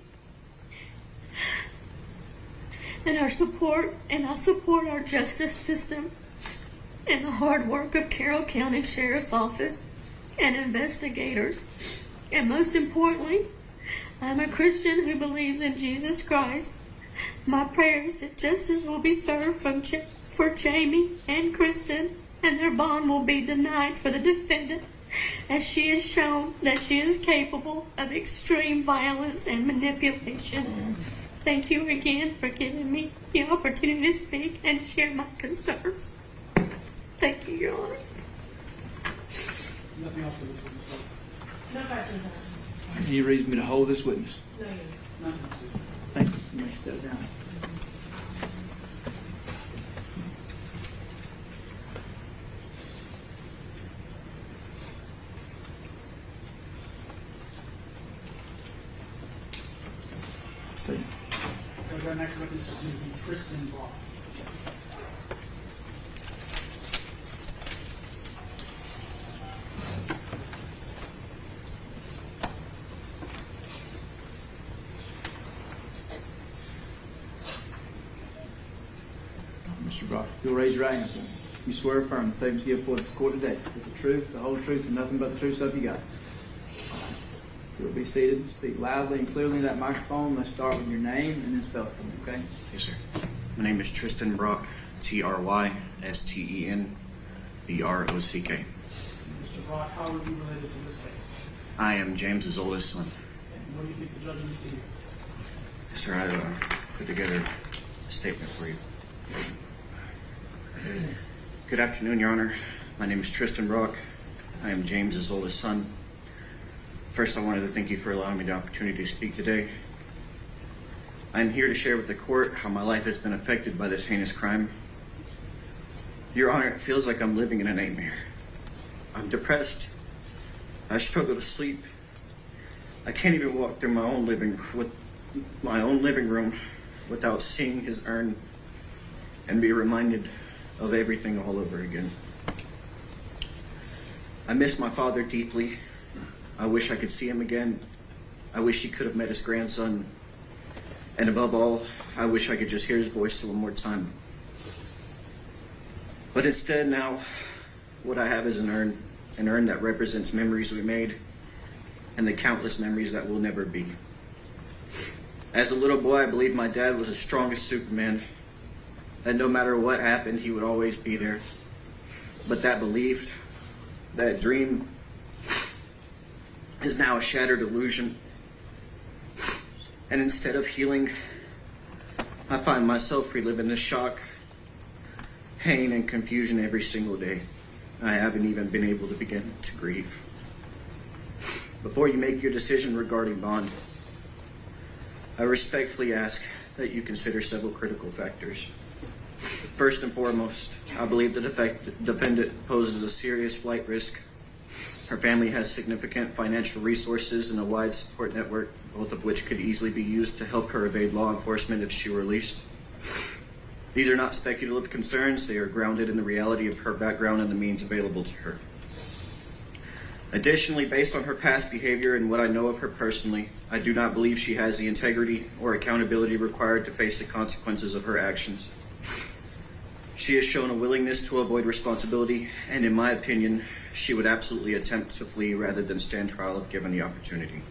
in our support, and I support our justice system and the hard work of Carroll County Sheriff's Office and investigators. And most importantly, I'm a Christian who believes in Jesus Christ. My prayer is that justice will be served for Jamie and Kristen, and their bond will be denied for the defendant, as she has shown that she is capable of extreme violence and manipulation. Thank you again for giving me the opportunity to speak and share my concerns. Thank you, Your Honor. Nothing else for this witness? No questions. Any reason me to hold this witness? No. Nothing. Thank you. You may step down. Stay. Our next witness is going to be Tristan Brock. Mr. Brock, you'll raise your right hand. You swear affirm the statements you give before this court today, with the truth, the whole truth, and nothing but the truth, so help you God. You'll be seated and speak loudly and clearly in that microphone. Let's start with your name and then spell it for me, okay? Yes, sir. My name is Tristan Brock, TRYSTENBROCK. Mr. Brock, how are you related to this case? I am James's oldest son. And what do you think the judge needs to hear? Yes, sir, I put together a statement for you. Good afternoon, Your Honor. My name is Tristan Brock. I am James's oldest son. First, I wanted to thank you for allowing me the opportunity to speak today. I am here to share with the court how my life has been affected by this heinous crime. Your Honor, it feels like I'm living in a nightmare. I'm depressed. I struggle to sleep. I can't even walk through my own living room without seeing his urn and be reminded of everything all over again. I miss my father deeply. I wish I could see him again. I wish he could have met his grandson. And above all, I wish I could just hear his voice one more time. But instead now, what I have is an urn that represents memories we made and the countless memories that will never be. As a little boy, I believed my dad was the strongest Superman, that no matter what happened, he would always be there. But that belief, that dream, is now a shattered illusion. And instead of healing, I find myself reliving the shock, pain, and confusion every single day. I haven't even been able to begin to grieve. Before you make your decision regarding bond, I respectfully ask that you consider several critical factors. First and foremost, I believe the defendant poses a serious flight risk. Her family has significant financial resources and a wide support network, both of which could easily be used to help her evade law enforcement if she were released. These are not speculative concerns. They are grounded in the reality of her background and the means available to her. Additionally, based on her past behavior and what I know of her personally, I do not believe she has the integrity or accountability required to face the consequences of her actions. She has shown a willingness to avoid responsibility, and in my opinion, she would absolutely attempt to flee rather than stand trial if given the opportunity.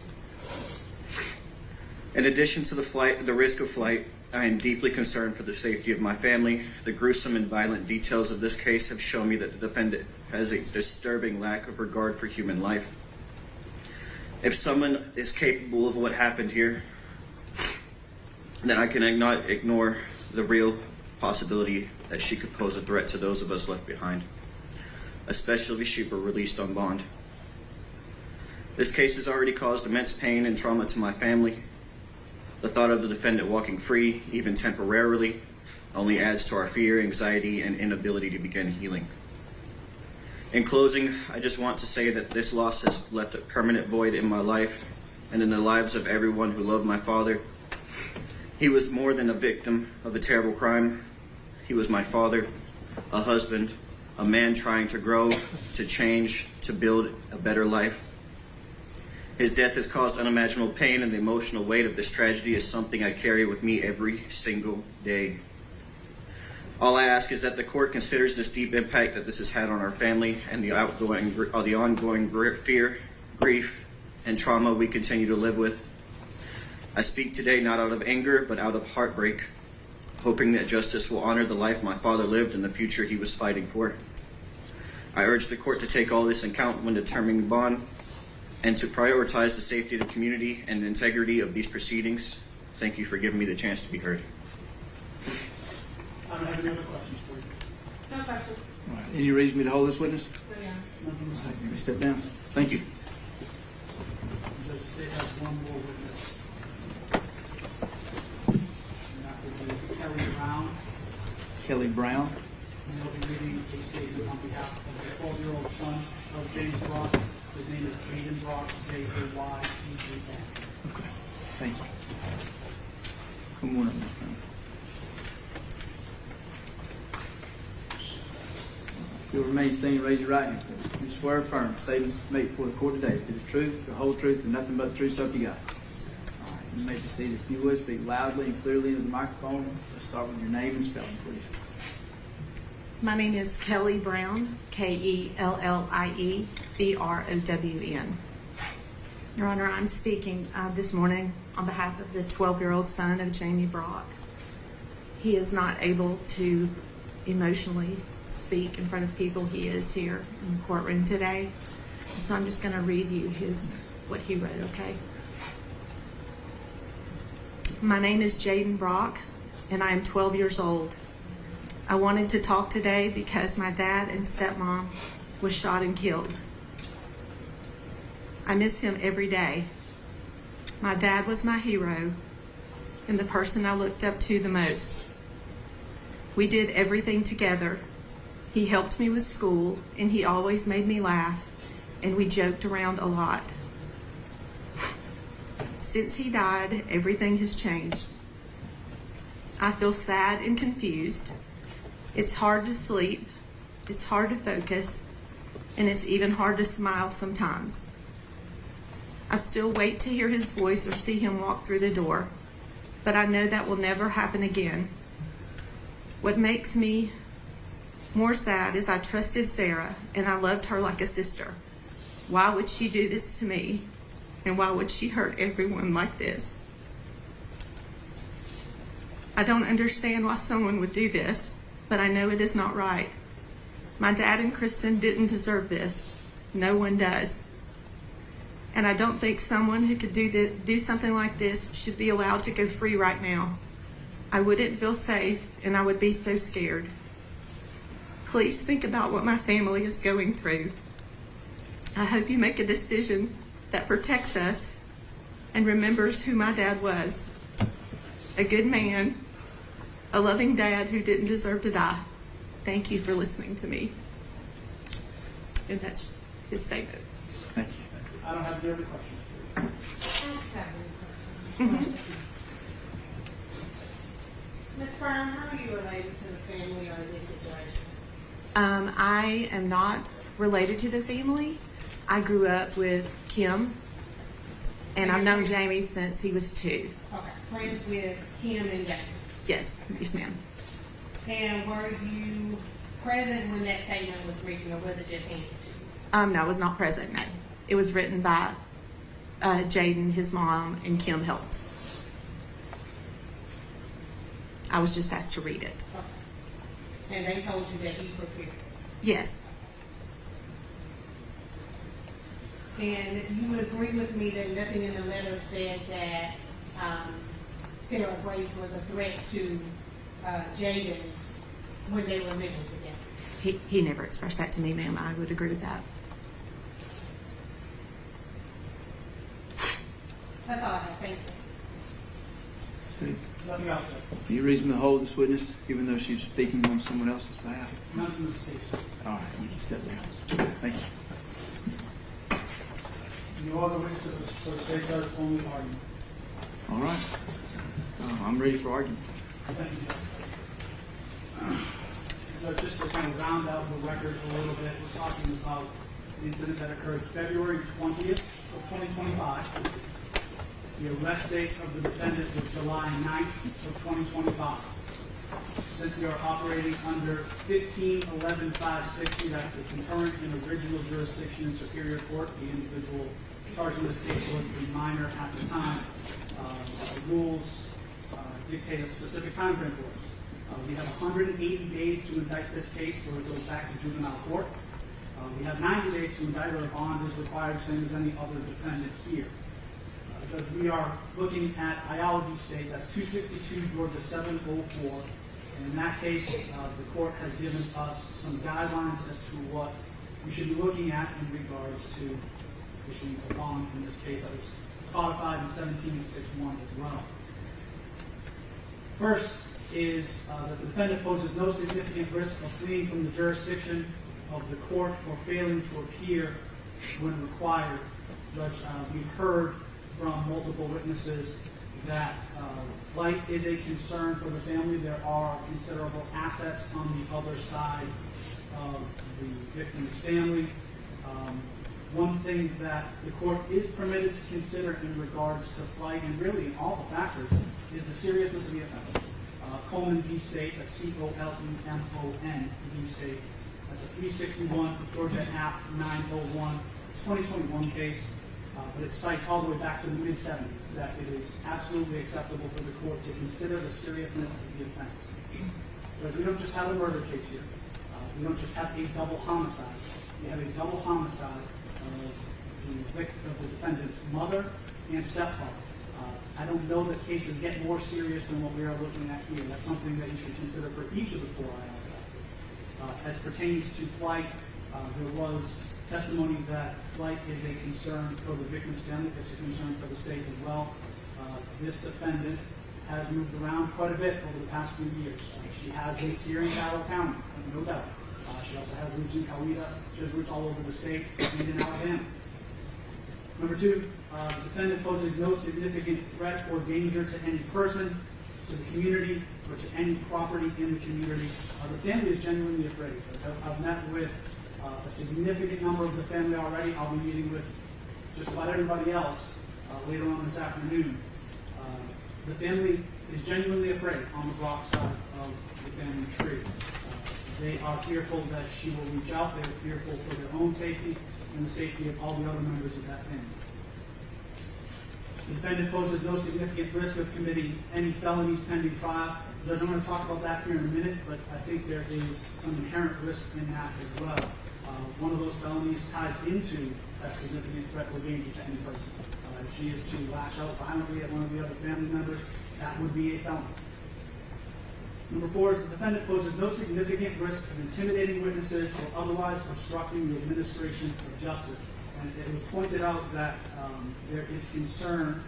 In addition to the risk of flight, I am deeply concerned for the safety of my family. The gruesome and violent details of this case have shown me that the defendant has a disturbing lack of regard for human life. If someone is capable of what happened here, then I cannot ignore the real possibility that she could pose a threat to those of us left behind, especially if she were released on bond. This case has already caused immense pain and trauma to my family. The thought of the defendant walking free, even temporarily, only adds to our fear, anxiety, and inability to begin healing. In closing, I just want to say that this loss has left a permanent void in my life and in the lives of everyone who loved my father. He was more than a victim of a terrible crime. He was my father, a husband, a man trying to grow, to change, to build a better life. His death has caused unimaginable pain, and the emotional weight of this tragedy is something I carry with me every single day. All I ask is that the court considers this deep impact that this has had on our family and the ongoing fear, grief, and trauma we continue to live with. I speak today not out of anger, but out of heartbreak, hoping that justice will honor the life my father lived and the future he was fighting for. I urge the court to take all this in account when determining bond, and to prioritize the safety of the community and the integrity of these proceedings. Thank you for giving me the chance to be heard. I don't have any other questions for you. No questions. All right. Any reason me to hold this witness? Yeah. Nothing else. Let me step down. Thank you. Judge State has one more witness. And that will be Kelly Brown. Kelly Brown. And they'll be reading a statement on behalf of the 12-year-old son of James Brock. His name is Jaden Brock, J-A-Y-E-D-N. Okay. Thank you. Come on up, Ms. Brown. If you'll remain standing, raise your right hand. You swear or affirm the statements made before the court today be the truth, the whole truth, and nothing but the truth, so help you God. All right. You may be seated. If you would, speak loudly and clearly into the microphone. Let's start with your name and spelling, please. My name is Kelly Brown, Kellie-Brown. Your Honor, I'm speaking this morning on behalf of the 12-year-old son of Jamie Brock. He is not able to emotionally speak in front of people. He is here in the courtroom today. And so I'm just going to read you what he wrote, okay? My name is Jaden Brock, and I am 12 years old. I wanted to talk today because my dad and stepmom was shot and killed. I miss him every day. My dad was my hero and the person I looked up to the most. We did everything together. He He helped me with school, and he always made me laugh, and we joked around a lot. Since he died, everything has changed. I feel sad and confused. It's hard to sleep, it's hard to focus, and it's even hard to smile sometimes. I still wait to hear his voice or see him walk through the door, but I know that will never happen again. What makes me more sad is I trusted Sarah and I loved her like a sister. Why would she do this to me? And why would she hurt everyone like this? I don't understand why someone would do this, but I know it is not right. My dad and Kristen didn't deserve this. No one does. And I don't think someone who could do something like this should be allowed to go free right now. I wouldn't feel safe, and I would be so scared. Please think about what my family is going through. I hope you make a decision that protects us and remembers who my dad was. A good man, a loving dad who didn't deserve to die. Thank you for listening to me. And that's his statement. Thank you. I don't have any other questions. Ms. Brown, how are you related to the family or this situation? I am not related to the family. I grew up with Kim, and I've known Jamie since he was 2. Okay, friends with Kim and Jamie. Yes, ma'am. And were you present when that statement was written, or was it just handed to you? No, I was not present, no. It was written by Jaden, his mom, and Kim helped. I was just asked to read it. Okay. And they told you that he prepared it? Yes. And you would agree with me that nothing in the letter says that Sarah Grace was a threat to Jaden when they were living together? He never expressed that to me, ma'am. I would agree with that. That's all I have. Thank you. Steve, Nothing else, Judge. do you reason to hold this witness even though she's speaking on someone else's behalf? None from the state. All right, you can step down. Thank you. You are the witnesses for the state judge only argument. All right. I'm ready for argument. Thank you, Judge. Just to kind of round out the record a little bit, we're talking about the incident that occurred February 20th of 2025. The arrest date of the defendant was July 9th of 2025. Since we are operating under 1511-560, that's the concurrent and original jurisdiction in Superior Court, the individual charged in this case was a minor at the time. The rules dictate a specific time frame for us. We have 180 days to indict this case where it goes back to juvenile court. We have 90 days to indict, or a bond is required, same as any other defendant here. Judge, we are looking at Ayala v. State, that's 262 Georgia 704. And in that case, the court has given us some guidelines as to what we should be looking at in regards to issuing a bond in this case that was codified in 1761 as well. First is that the defendant poses no significant risk of fleeing from the jurisdiction of the court or failing to appear when required. Judge, we've heard from multiple witnesses that flight is a concern for the family. There are considerable assets on the other side of the victim's family. One thing that the court is permitted to consider in regards to flight, and really in all the factors, is the seriousness of the offense. Coleman v. State, that's C-O-L-E-M-O-N v. State. That's a 361 Georgia App 901. It's a 2021 case. But it cites all the way back to the mid-70s that it is absolutely acceptable for the court to consider the seriousness of the offense. But we don't just have a murder case here. We don't just have a double homicide. We have a double homicide of the defendant's mother and stepfather. I don't know that cases get more serious than what we are looking at here. That's something that you should consider for each of the 4 ILs. As pertains to flight, there was testimony that flight is a concern for the victim's family. It's a concern for the state as well. This defendant has moved around quite a bit over the past few years. She has roots here in Carroll County, no doubt. She also has roots in Coweta. She has roots all over the state and in Alabama. Number two, the defendant poses no significant threat or danger to any person, to the community, or to any property in the community. The family is genuinely afraid. I've met with a significant number of the family already. I'll be meeting with just about everybody else later on this afternoon. The family is genuinely afraid on the Brock side of the family tree. They are fearful that she will reach out. They are fearful for their own safety and the safety of all the other members of that family. The defendant poses no significant risk of committing any felonies pending trial. Judge, I'm going to talk about that here in a minute, but I think there is some inherent risk in that as well. One of those felonies ties into that significant threat or danger to any person. If she is to lash out violently at one of the other family members, that would be a felony. Number four is the defendant poses no significant risk of intimidating witnesses or otherwise obstructing the administration of justice. And it was pointed out that there is concern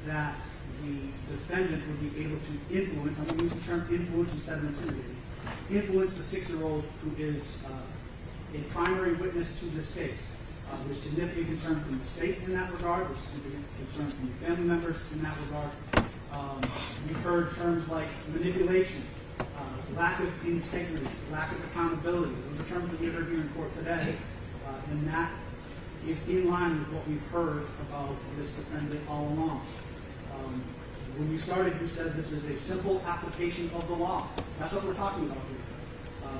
that the defendant would be able to influence, I'm going to use the term influence instead of intimidating, influence the 6-year-old who is a primary witness to this case. There's significant concern from the state in that regard. There's significant concern from the family members in that regard. We've heard terms like manipulation, lack of integrity, lack of accountability. Those are terms that we heard here in court today. And that is in line with what we've heard about this defendant all along. When we started, you said this is a simple application of the law. That's what we're talking about here.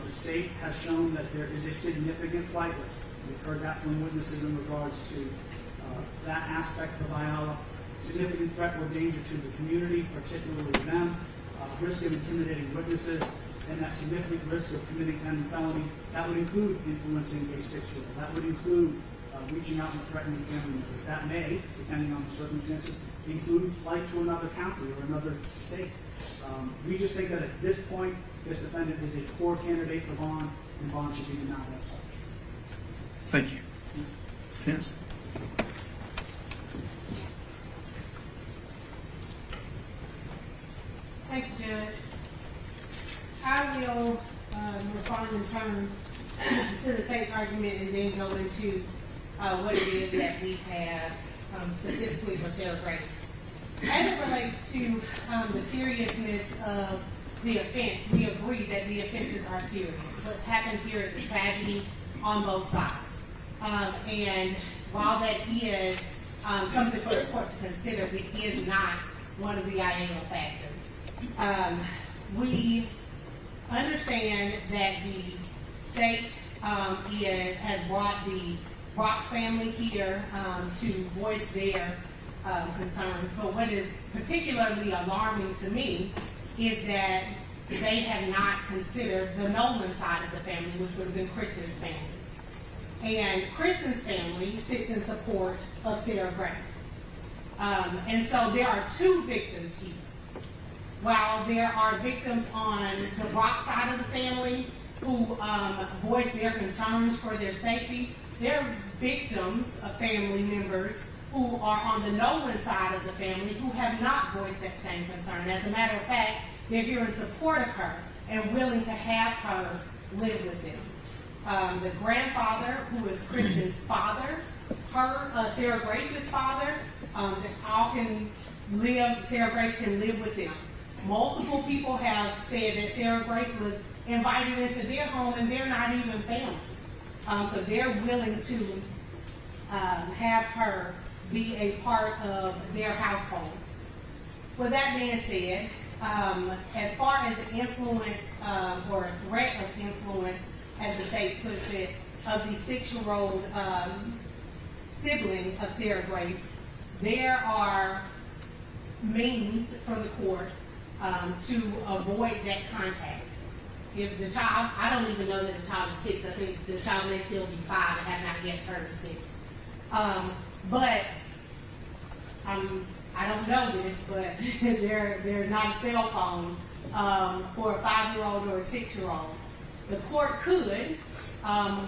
The state has shown that there is a significant flight risk. We've heard that from witnesses in regards to that aspect of IALA. Significant threat or danger to the community, particularly them. Risk of intimidating witnesses, and that significant risk of committing any felony. That would include influencing a 6-year-old. That would include reaching out and threatening family members. That may, depending on the circumstances, include flight to another county or another state. We just think that at this point, this defendant is a poor candidate for bond, and bond should be denied as such. Thank you. Yes. Thank you, Judge. I will respond in turn to the state's argument and then go into what it is that we have specifically for Sarah Grace. As it relates to the seriousness of the offense, we agree that the offenses are serious. What's happened here is a tragedy on both sides. And while that is something for the court to consider, it is not one of the IALA factors. We understand that the state has brought the Brock family here to voice their concerns. But what is particularly alarming to me is that they have not considered the Nolan side of the family, which would have been Kristen's family. And Kristen's family sits in support of Sarah Grace. And so there are two victims here. While there are victims on the Brock side of the family who voice their concerns for their safety, there are victims of family members who are on the Nolan side of the family who have not voiced that same concern. As a matter of fact, they're here in support of her and willing to have her live with them. The grandfather, who is Kristen's father, Sarah Grace's father, Sarah Grace can live with them. Multiple people have said that Sarah Grace was invited into their home and they're not even family. So they're willing to have her be a part of their household. With that being said, as far as the influence or threat of influence, as the state puts it, of the 6-year-old sibling of Sarah Grace, there are means for the court to avoid that contact. If the child, I don't even know that the child is 6. I think the child may still be 5 and have not yet turned 6. But I don't know this, but there's not a cell phone for a 5-year-old or a 6-year-old. The court could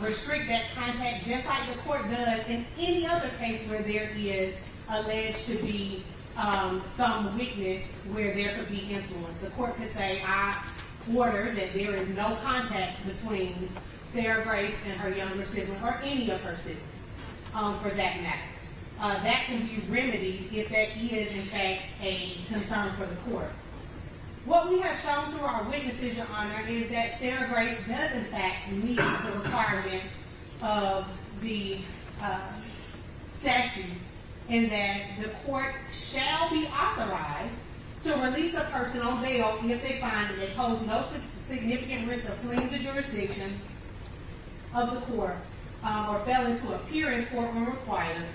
restrict that contact just like the court does in any other case where there is alleged to be some witness where there could be influence. The court could say, I order that there is no contact between Sarah Grace and her younger sibling, or any of her siblings, for that matter. That can be remedied if that is, in fact, a concern for the court. What we have shown through our witnesses, Your Honor, is that Sarah Grace does, in fact, meet the requirements of the statute, in that the court shall be authorized to release a person on bail if they find that they pose no significant risk of fleeing the jurisdiction of the court or failing to appear in court when required,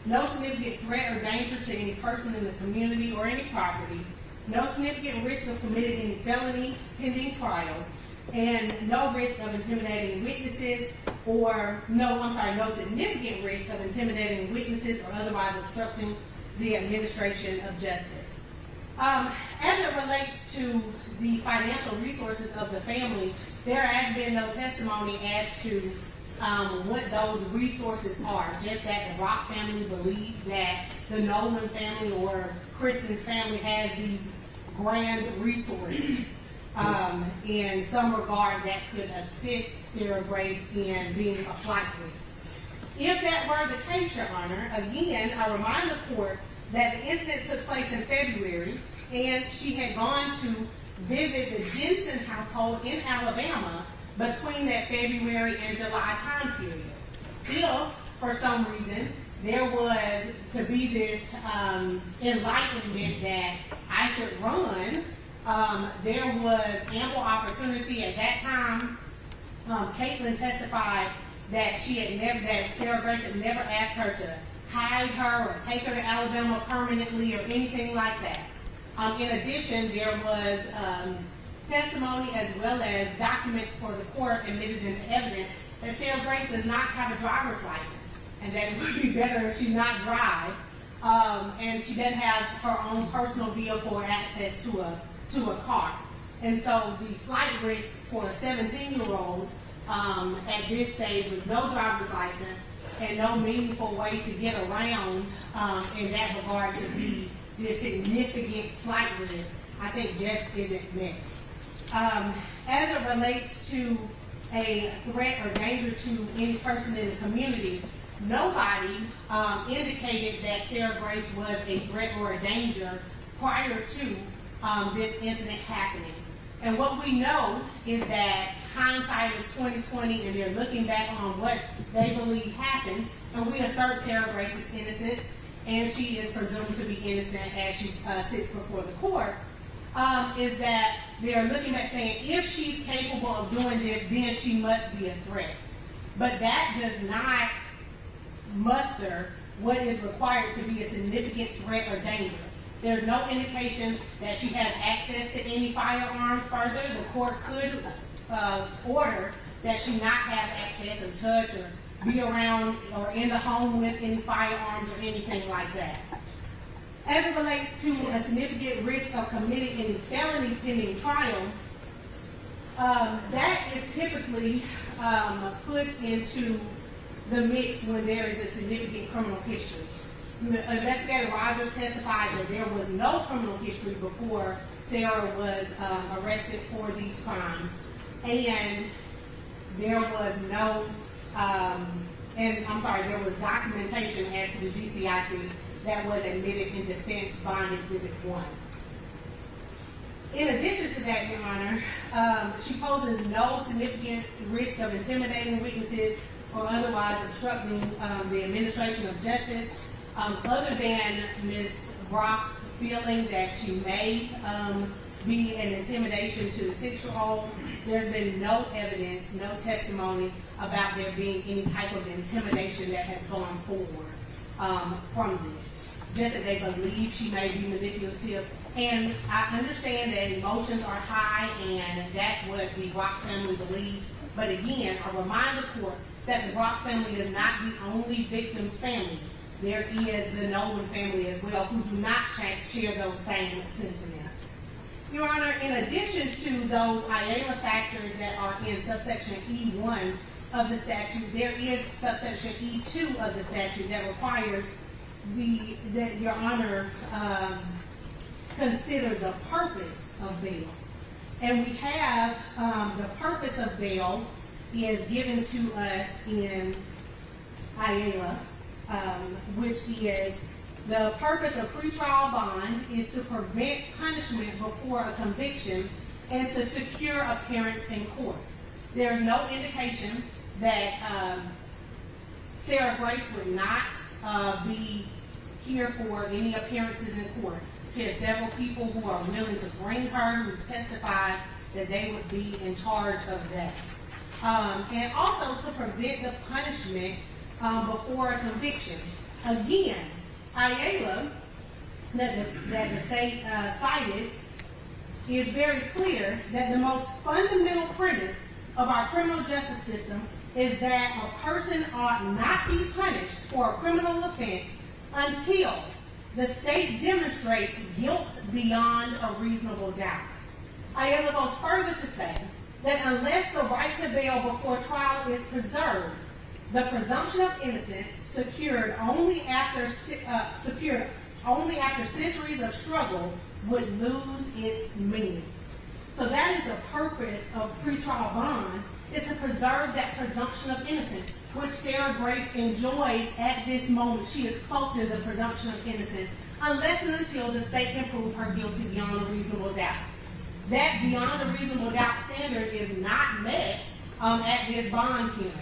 no significant threat or danger to any person in the community or any property, no significant risk of committing any felony pending trial, and no risk of intimidating witnesses no significant risk of intimidating witnesses or otherwise obstructing the administration of justice. As it relates to the financial resources of the family, there has been no testimony as to what those resources are. Just that the Rock family believes that the Nolan family or Kristen's family has these grand resources in some regard that could assist Sarah Grace in being a flight risk. If that were the case, Your Honor, again, I remind the court that the incident took place in February, and she had gone to visit the Jensen household in Alabama between that February and July time period. If, for some reason, there was to be this enlightenment that I should run, there was ample opportunity at that time. Caitlin testified that that Sarah Grace had never asked her to hide her or take her to Alabama permanently or anything like that. In addition, there was testimony as well as documents for the court admitted into evidence that Sarah Grace does not have a driver's license, and that it would be better if she not drive, and she doesn't have her own personal vehicle or access to a car. And so the flight risk for a 17-year-old at this stage with no driver's license and no meaningful way to get around in that regard to be this significant flight risk, I think just isn't met. As it relates to a threat or danger to any person in the community, nobody indicated that Sarah Grace was a threat or a danger prior to this incident happening. And what we know is that hindsight is 20/20, and they're looking back on what they believe happened, and we assert Sarah Grace's innocence, and she is presumed to be innocent as she sits before the court, is that they're looking back saying, if she's capable of doing this, then she must be a threat. But that does not muster what is required to be a significant threat or danger. There's no indication that she has access to any firearms further. The court could order that she not have access or touch or be around or in the home with any firearms or anything like that. As it relates to a significant risk of committing any felony pending trial, that is typically put into the mix when there is a significant criminal history. Investigator Rogers testified that there was no criminal history before Sarah was arrested for these crimes, and there was there was documentation as to the GCIC that was admitted in defense bond exhibit 1. In addition to that, Your Honor, she poses no significant risk of intimidating witnesses or otherwise obstructing the administration of justice, other than Ms. Brock's feeling that she may be an intimidation to the 6-year-old. There's been no evidence, no testimony about there being any type of intimidation that has gone forward from this. Just that they believe she may be manipulative. And I understand that emotions are high, and that's what the Brock family believes. But again, I remind the court that the Brock family is not the only victim's family. There is the Nolan family as well, who do not share those same sentiments. Your Honor, in addition to those IALA factors that are in subsection E1 of the statute, there is subsection E2 of the statute that requires that Your Honor consider the purpose of bail. And we have the purpose of bail is given to us in IALA, which is the purpose of pretrial bond is to prevent punishment before a conviction and to secure appearance in court. There is no indication that Sarah Grace would not be here for any appearances in court. She has several people who are willing to bring her, who testify that they would be in charge of that. And also to prevent the punishment before a conviction. Again, IALA, that the state cited, is very clear that the most fundamental premise of our criminal justice system is that a person ought not be punished for a criminal offense until the state demonstrates guilt beyond a reasonable doubt. IALA goes further to say that unless the right to bail before trial is preserved, the presumption of innocence secured only after centuries of struggle would lose its meaning. So that is the purpose of pretrial bond, is to preserve that presumption of innocence, which Sarah Grace enjoys at this moment. She is cloaked in the presumption of innocence, unless and until the state can prove her guilty beyond a reasonable doubt. That beyond a reasonable doubt standard is not met at this bond hearing.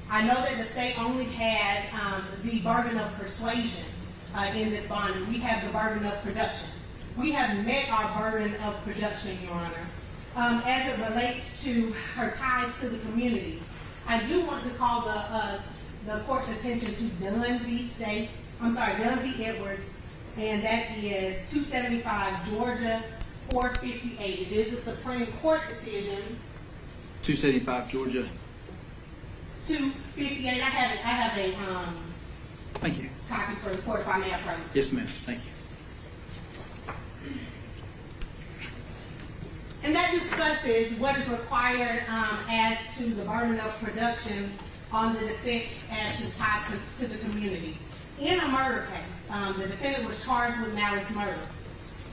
I know that the state only has the burden of persuasion in this bond, and we have the burden of production. We have met our burden of production, Your Honor. As it relates to her ties to the community, I do want to call the court's attention to Dunn v. Edwards, and that is 275 Georgia 458. It is a Supreme Court decision. 275 Georgia. 258. I have a Thank you. copy for the court if I may approach. Yes, ma'am. Thank you. And that discusses what is required as to the burden of production on the defense as to ties to the community. In a murder case, the defendant was charged with malice murder.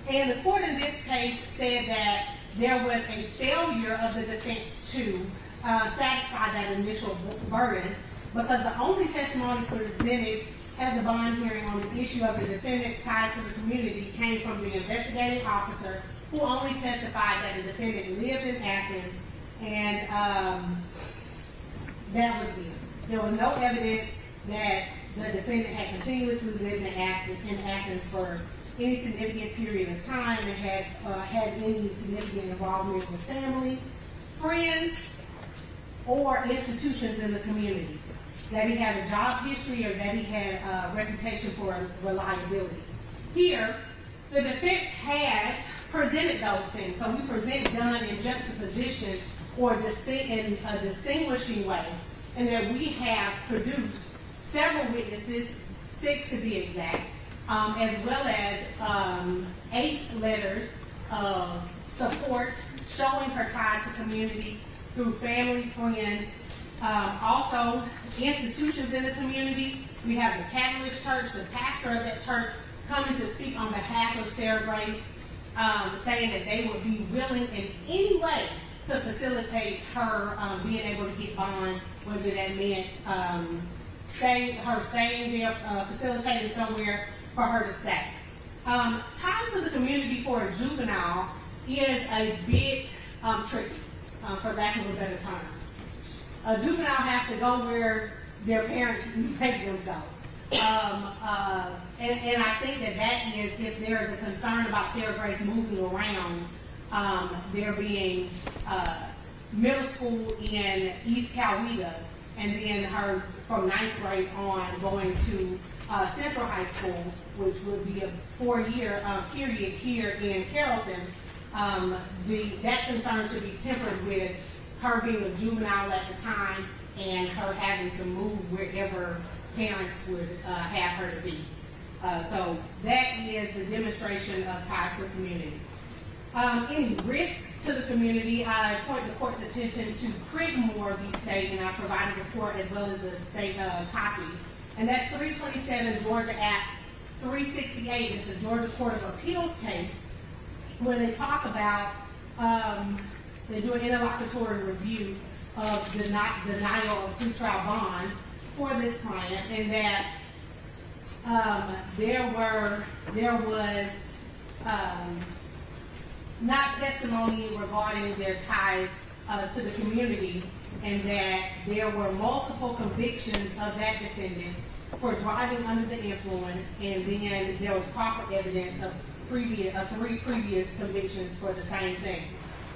And the court in this case said that there was a failure of the defense to satisfy that initial burden, because the only testimony presented at the bond hearing on the issue of the defendant's ties to the community came from the investigating officer, who only testified that the defendant lived in Athens, and that was it. There was no evidence that the defendant had continuously lived in Athens for any significant period of time and had any significant involvement with family, friends, or institutions in the community. That he had a job history or that he had a reputation for reliability. Here, the defense has presented those things. So we present Dunn in juxtaposition or in a distinguishing way, and that we have produced several witnesses, 6 to be exact, as well as 8 letters of support showing her ties to community through family, friends, also institutions in the community. We have the Catalyst Church, the pastor of that church, coming to speak on behalf of Sarah Grace, saying that they would be willing in any way to facilitate her being able to get bond, whether that meant staying there, facilitating somewhere for her to stay. Ties to the community for a juvenile is a bit tricky, for lack of a better term. A juvenile has to go where their parents make them go. And I think that is, if there is a concern about Sarah Grace moving around, there being middle school in East Coweta, and then her from 9th grade on going to Central High School, which would be a 4-year period here in Carrollton, that concern should be tempered with her being a juvenile at the time and her having to move wherever parents would have her to be. So that is the demonstration of ties to the community. Any risk to the community, I point the court's attention to Creekmore v. State, and I provided the court as well as the state copy. And that's 327 Georgia Act 368. It's a Georgia Court of Appeals case where they talk about, they do an interlocutory review of denial of pretrial bond for this client, and that there was not testimony regarding their ties to the community, and that there were multiple convictions of that defendant for driving under the influence, and then there was proper evidence of 3 previous convictions for the same thing.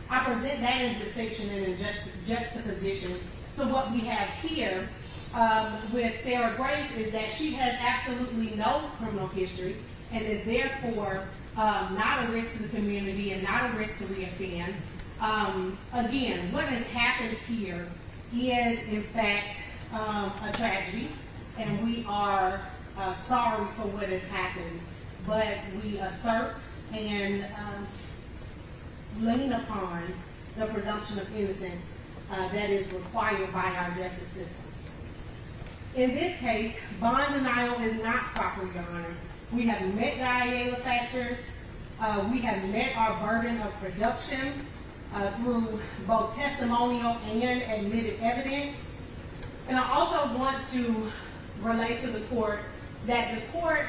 I present that in distinction and in juxtaposition to what we have here with Sarah Grace, is that she has absolutely no criminal history and is therefore not a risk to the community and not a risk to reoffend. Again, what has happened here is in fact a tragedy, and we are sorry for what has happened, but we assert and lean upon the presumption of innocence that is required by our justice system. In this case, bond denial is not proper, Your Honor. We have met the IALA factors. We have met our burden of production through both testimonial and admitted evidence. And I also want to relate to the court that the court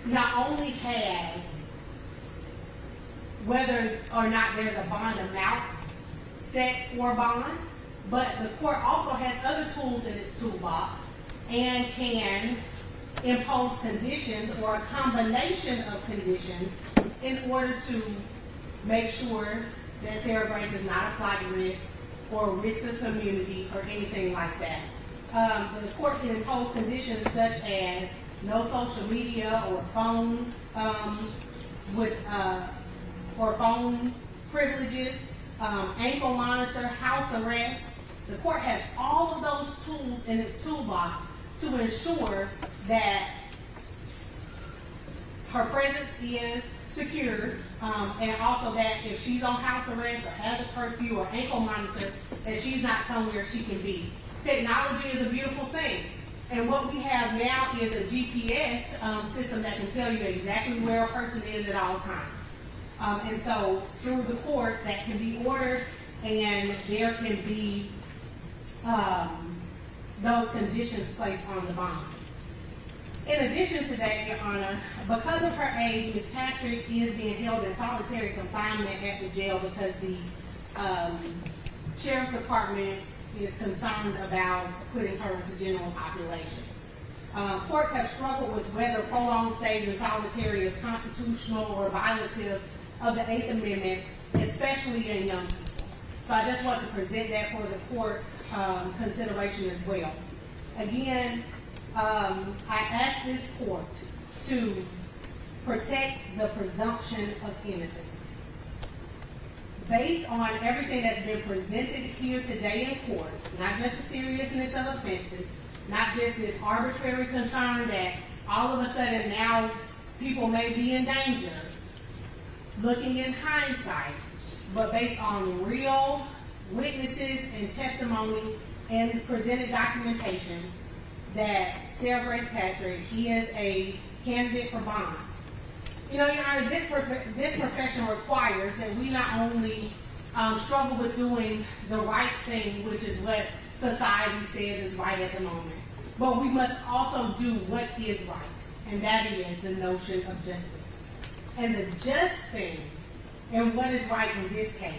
not only has whether or not there's a bond amount set for bond, but the court also has other tools in its toolbox and can impose conditions or a combination of conditions in order to make sure that Sarah Grace is not a flight risk or a risk to the community or anything like that. The court can impose conditions such as no social media or phone or phone privileges, ankle monitor, house arrest. The court has all of those tools in its toolbox to ensure that her presence is secured, and also that if she's on house arrest or has a curfew or ankle monitor, that she's not somewhere she can be. Technology is a beautiful thing, and what we have now is a GPS system that can tell you exactly where a person is at all times. And so through the courts that can be ordered, and there can be those conditions placed on the bond. In addition to that, Your Honor, because of her age, Ms. Patrick is being held in solitary confinement at the jail because the Sheriff's Department is concerned about putting her into general population. Courts have struggled with whether prolonged stays in solitary is constitutional or violative of the 8th Amendment, especially in young people. So I just want to present that for the court's consideration as well. Again, I ask this court to protect the presumption of innocence. Based on everything that's been presented here today in court, not just the seriousness of offenses, not just this arbitrary concern that all of a sudden now people may be in danger, looking in hindsight, but based on real witnesses and testimony and presented documentation, that Sarah Grace Patrick is a candidate for bond. You know, Your Honor, this profession requires that we not only struggle with doing the right thing, which is what society says is right at the moment, but we must also do what is right, and that is the notion of justice. And the just thing, and what is right in this case,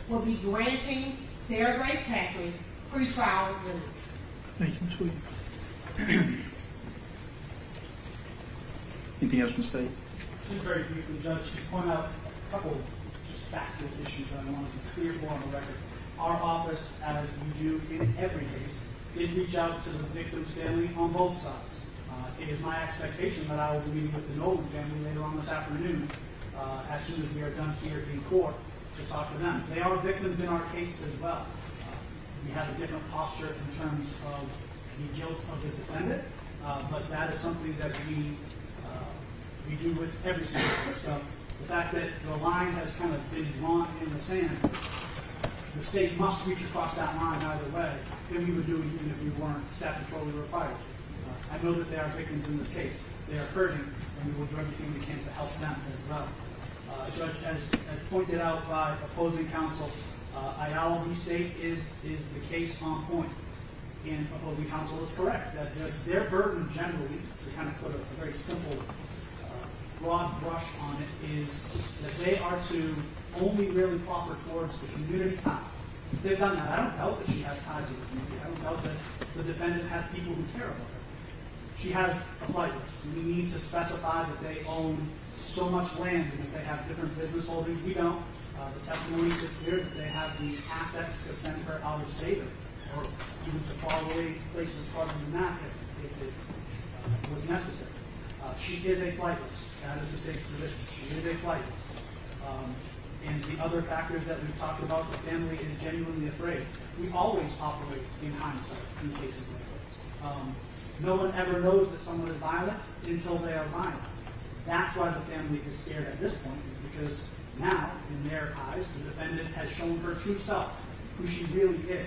will be granting Sarah Grace Patrick pretrial release. Thank you, Ms. Williams. Anything else from the state? Just very briefly, Judge, to point out a couple just factual issues that I want to be clear for on the record. Our office, as we do in every case, did reach out to the victim's family on both sides. It is my expectation that I will be meeting with the Nolan family later on this afternoon, as soon as we are done here in court, to talk to them. They are victims in our case as well. We have a different posture in terms of the guilt of the defendant, but that is something that we do with every single case. So the fact that the line has kind of been drawn in the sand, the state must reach across that line either way, then we would do it even if we weren't statutorily required. I know that there are victims in this case. They are hurting, and we will do everything we can to help them as well. Judge, as pointed out by opposing counsel, IALB state is the case on point. And opposing counsel is correct that their burden generally, to kind of put a very simple broad brush on it, is that they are to only really proffer towards the community ties. They've done that. I don't doubt that she has ties to the community. I don't doubt that the defendant has people who care about her. She has a flight risk. We need to specify that they own so much land, and if they have different business holdings, we don't. The testimony is clear that they have the assets to send her out of state or even to far away places farther than that if it was necessary. She is a flight risk. That is the state's position. She is a flight risk. And the other factors that we've talked about, the family is genuinely afraid. We always operate in hindsight in cases like this. No one ever knows that someone is violent until they are violent. That's why the family is scared at this point, is because now, in their eyes, the defendant has shown her true self, who she really is.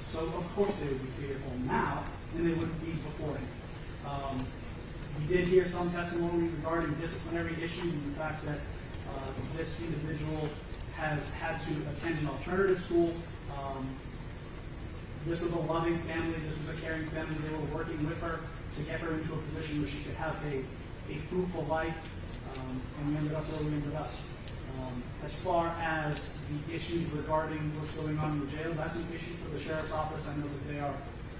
So, of course, they would be fearful now, and they wouldn't be beforehand. We did hear some testimony regarding disciplinary issues and the fact that this individual has had to attend an alternative school. This was a loving family. This was a caring family. They were working with her to get her into a position where she could have a fruitful life, and we ended up where we ended up. As far as the issues regarding what's going on in the jail, that's an issue for the sheriff's office. I know that they are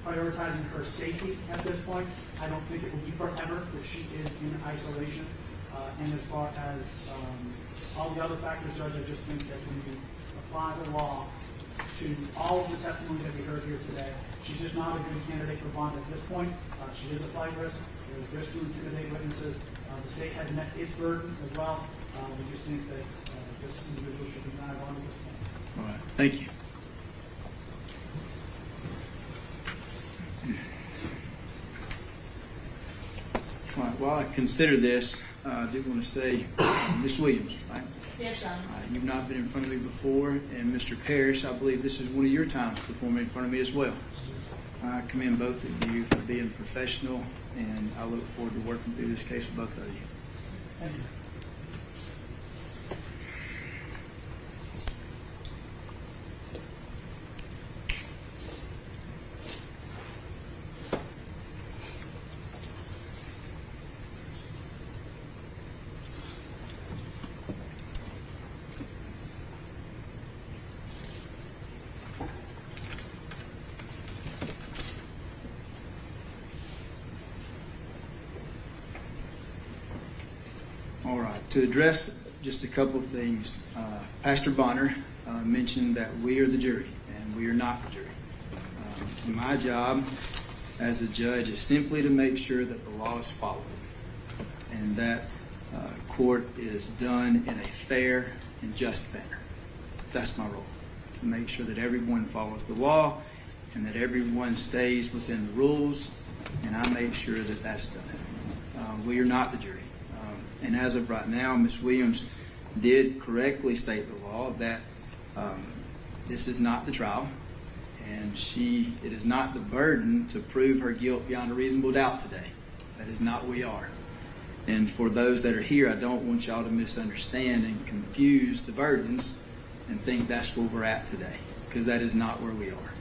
prioritizing her safety at this point. I don't think it will be forever that she is in isolation. And as far as all the other factors, Judge, I just think that when you apply the law to all of the testimony that we heard here today, she's just not a good candidate for bond at this point. She is a flight risk. There's risks to intimidate witnesses. The state has met its burden as well. We just think that this individual should be denied bond at this point. All right, thank you. All right, while I consider this, I do want to say, Ms. Williams, right? Yes, Your Honor. You've not been in front of me before, and Mr. Parrish, I believe this is one of your times performing in front of me as well. I commend both of you for being professional, and I look forward to working through this case with both of you. Thank you. All right, to address just a couple of things, Pastor Bonner mentioned that we are the jury, and we are not the jury. My job as a judge is simply to make sure that the law is followed and that court is done in a fair and just manner. That's my role, to make sure that everyone follows the law and that everyone stays within the rules, and I make sure that that's done. We are not the jury. And as of right now, Ms. Williams did correctly state the law that this is not the trial, and it is not the burden to prove her guilt beyond a reasonable doubt today. That is not where we are. And for those that are here, I don't want y'all to misunderstand and confuse the burdens and think that's where we're at today, because that is not where we are.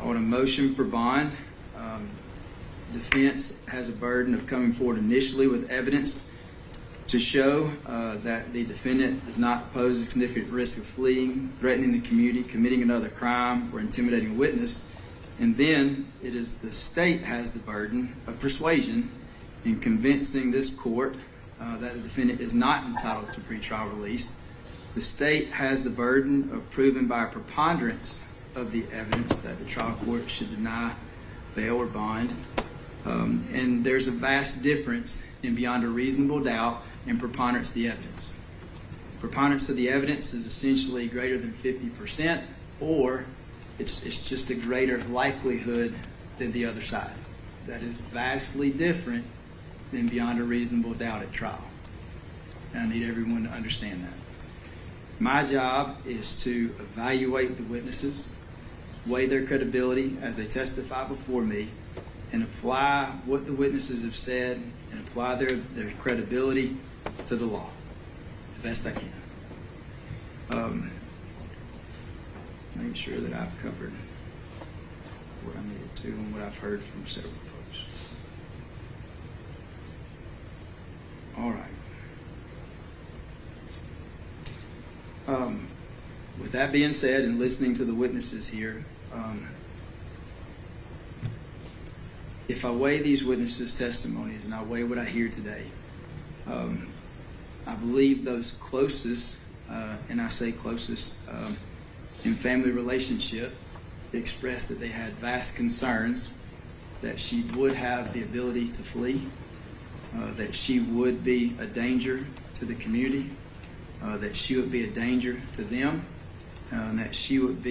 On a motion for bond, defense has a burden of coming forward initially with evidence to show that the defendant does not pose a significant risk of fleeing, threatening the community, committing another crime, or intimidating a witness. And then it is the state has the burden of persuasion in convincing this court that the defendant is not entitled to pretrial release. The state has the burden of proving by a preponderance of the evidence that the trial court should deny bail or bond. And there's a vast difference in beyond a reasonable doubt and preponderance of the evidence. Preponderance of the evidence is essentially greater than 50%, or it's just a greater likelihood than the other side. That is vastly different than beyond a reasonable doubt at trial. And I need everyone to understand that. My job is to evaluate the witnesses, weigh their credibility as they testify before me, and apply what the witnesses have said and apply their credibility to the law the best I can. make sure that I've covered what I needed to and what I've heard from several folks. All right. With that being said, and listening to the witnesses here, if I weigh these witnesses' testimonies and I weigh what I hear today, I believe those closest, and I say closest, in family relationship expressed that they had vast concerns that she would have the ability to flee, that she would be a danger to the community, that she would be a danger to them, and that she would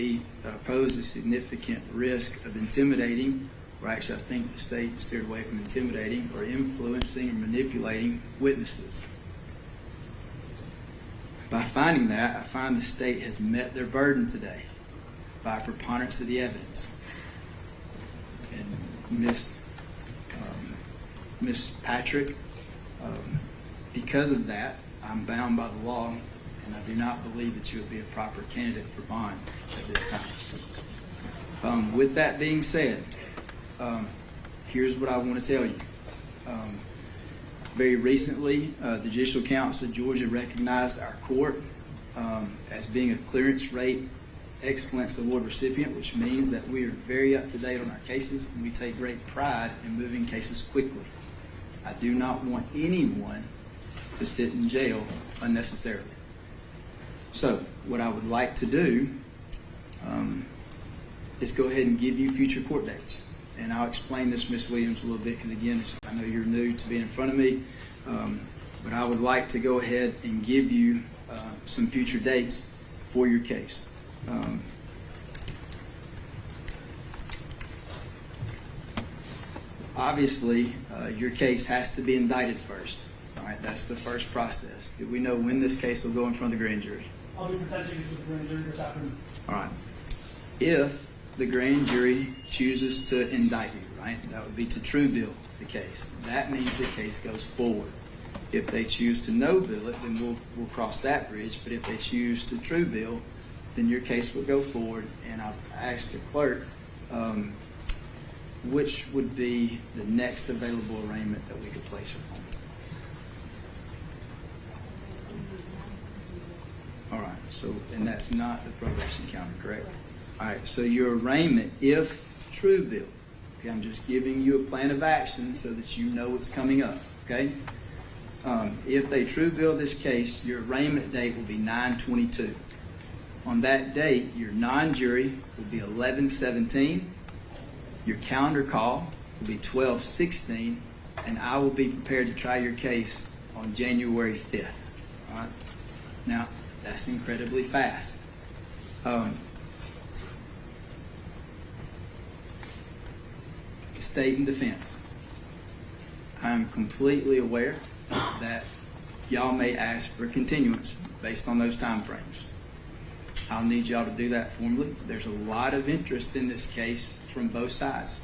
pose a significant risk of intimidating, or actually I think the state steered away from intimidating, or influencing or manipulating witnesses. By finding that, I find the state has met their burden today by a preponderance of the evidence. And Miss Patrick, because of that, I'm bound by the law, and I do not believe that you would be a proper candidate for bond at this time. With that being said, here's what I want to tell you. Very recently, the Judicial Council of Georgia recognized our court as being a clearance rate excellence award recipient, which means that we are very up to date on our cases and we take great pride in moving cases quickly. I do not want anyone to sit in jail unnecessarily. So what I would like to do is go ahead and give you future court dates. And I'll explain this, Ms. Williams, a little bit because, again, I know you're new to being in front of me. But I would like to go ahead and give you some future dates for your case. Obviously, your case has to be indicted first. All right, that's the first process. Do we know when this case will go in front of the grand jury? I'll be presenting it to the grand jury this afternoon. All right. If the grand jury chooses to indict you, right, that would be to true bill the case. That means the case goes forward. If they choose to no bill it, then we'll cross that bridge. But if they choose to true bill, then your case will go forward. And I've asked the clerk which would be the next available arraignment that we could place her on. All right. So, and that's not the probation counter, correct? All right. So your arraignment, if true bill, okay, I'm just giving you a plan of action so that you know what's coming up. Okay. If they true bill this case, your arraignment date will be 9/22. On that date, your non-jury will be 11/17. Your calendar call will be 12/16, and I will be prepared to try your case on January 5th. All right. Now, that's incredibly fast. State and defense. I'm completely aware that y'all may ask for continuance based on those time frames. I'll need y'all to do that formally. There's a lot of interest in this case from both sides.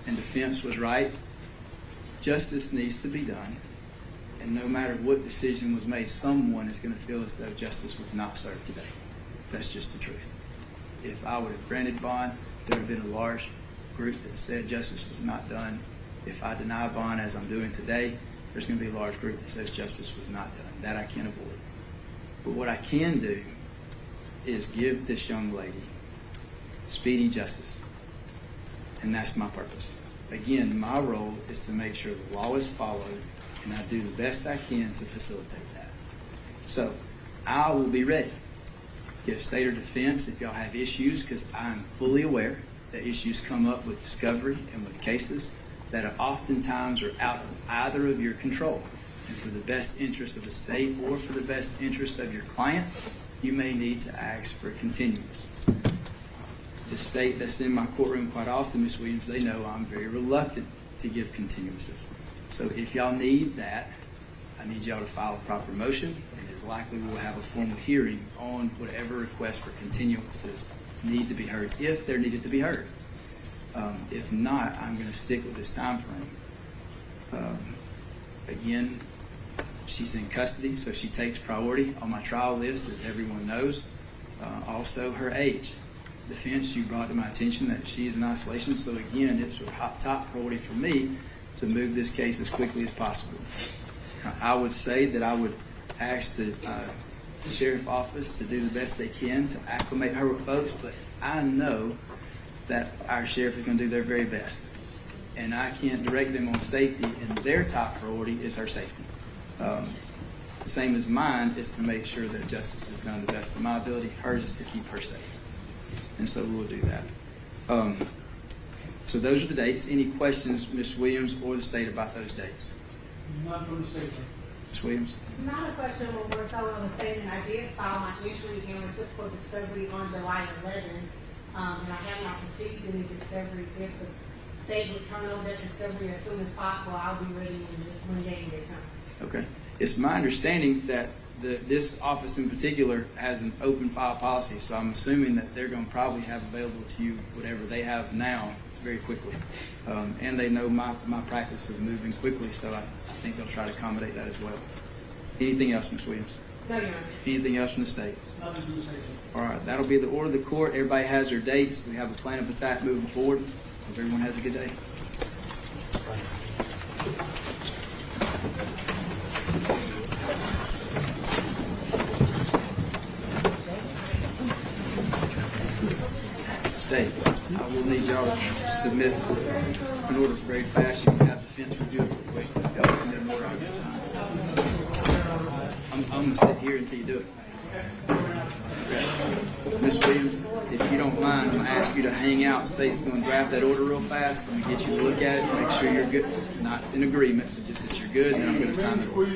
And defense was right. Justice needs to be done. And no matter what decision was made, someone is going to feel as though justice was not served today. That's just the truth. If I would have granted bond, there would have been a large group that said justice was not done. If I deny bond as I'm doing today, there's going to be a large group that says justice was not done. That I can't avoid. But what I can do is give this young lady speedy justice. And that's my purpose. Again, my role is to make sure the law is followed, and I do the best I can to facilitate that. So, I will be ready. If state or defense, if y'all have issues, because I'm fully aware that issues come up with discovery and with cases that are oftentimes are out of either of your control. And for the best interest of the state or for the best interest of your client, you may need to ask for continuance. The state that's in my courtroom quite often, Ms. Williams, they know I'm very reluctant to give continuances. So if y'all need that, I need y'all to file a proper motion, and it's likely we'll have a formal hearing on whatever requests for continuances need to be heard, if they're needed to be heard. If not, I'm going to stick with this time frame. Again, she's in custody, so she takes priority on my trial list, as everyone knows. Also, her age. defense, you brought to my attention that she is in isolation. So again, it's a top priority for me to move this case as quickly as possible. I would say that I would ask the sheriff office to do the best they can to acclimate her with folks, but I know that our sheriff is going to do their very best. And I can't direct them on safety, and their top priority is her safety. The same as mine is to make sure that justice is done to the best of my ability. Hers is to keep her safe. And so we'll do that. So those are the dates. Any questions, Ms. Williams or the state, about those dates? None from the state. Ms. Williams? Not a question, but more so on the statement. I did file my entry in reciprocal discovery on July 11th, and I have not received any discovery. If the state would turn over that discovery as soon as possible, I'll be ready when getting it done. Okay. It's my understanding that this office in particular has an open file policy, so I'm assuming that they're going to probably have available to you whatever they have now very quickly. And they know my practice of moving quickly, so I think they'll try to accommodate that as well. Anything else, Ms. Williams? No, Your Honor. Anything else from the state? Nothing from the state. All right, that'll be the order of the court. Everybody has their dates. We have a plan of attack moving forward. Hope everyone has a good day. State, I will need y'all to submit an order very fast. You can have defense review it real quick. Y'all submit an order, I'll get it signed. I'm going to sit here until you do it. Okay. Ms. Williams, if you don't mind, I'm going to ask you to hang out. State's going to draft that order real fast. I'm going to get you to look at it, make sure you're good. Not in agreement, but just that you're good, and then I'm going to sign the order.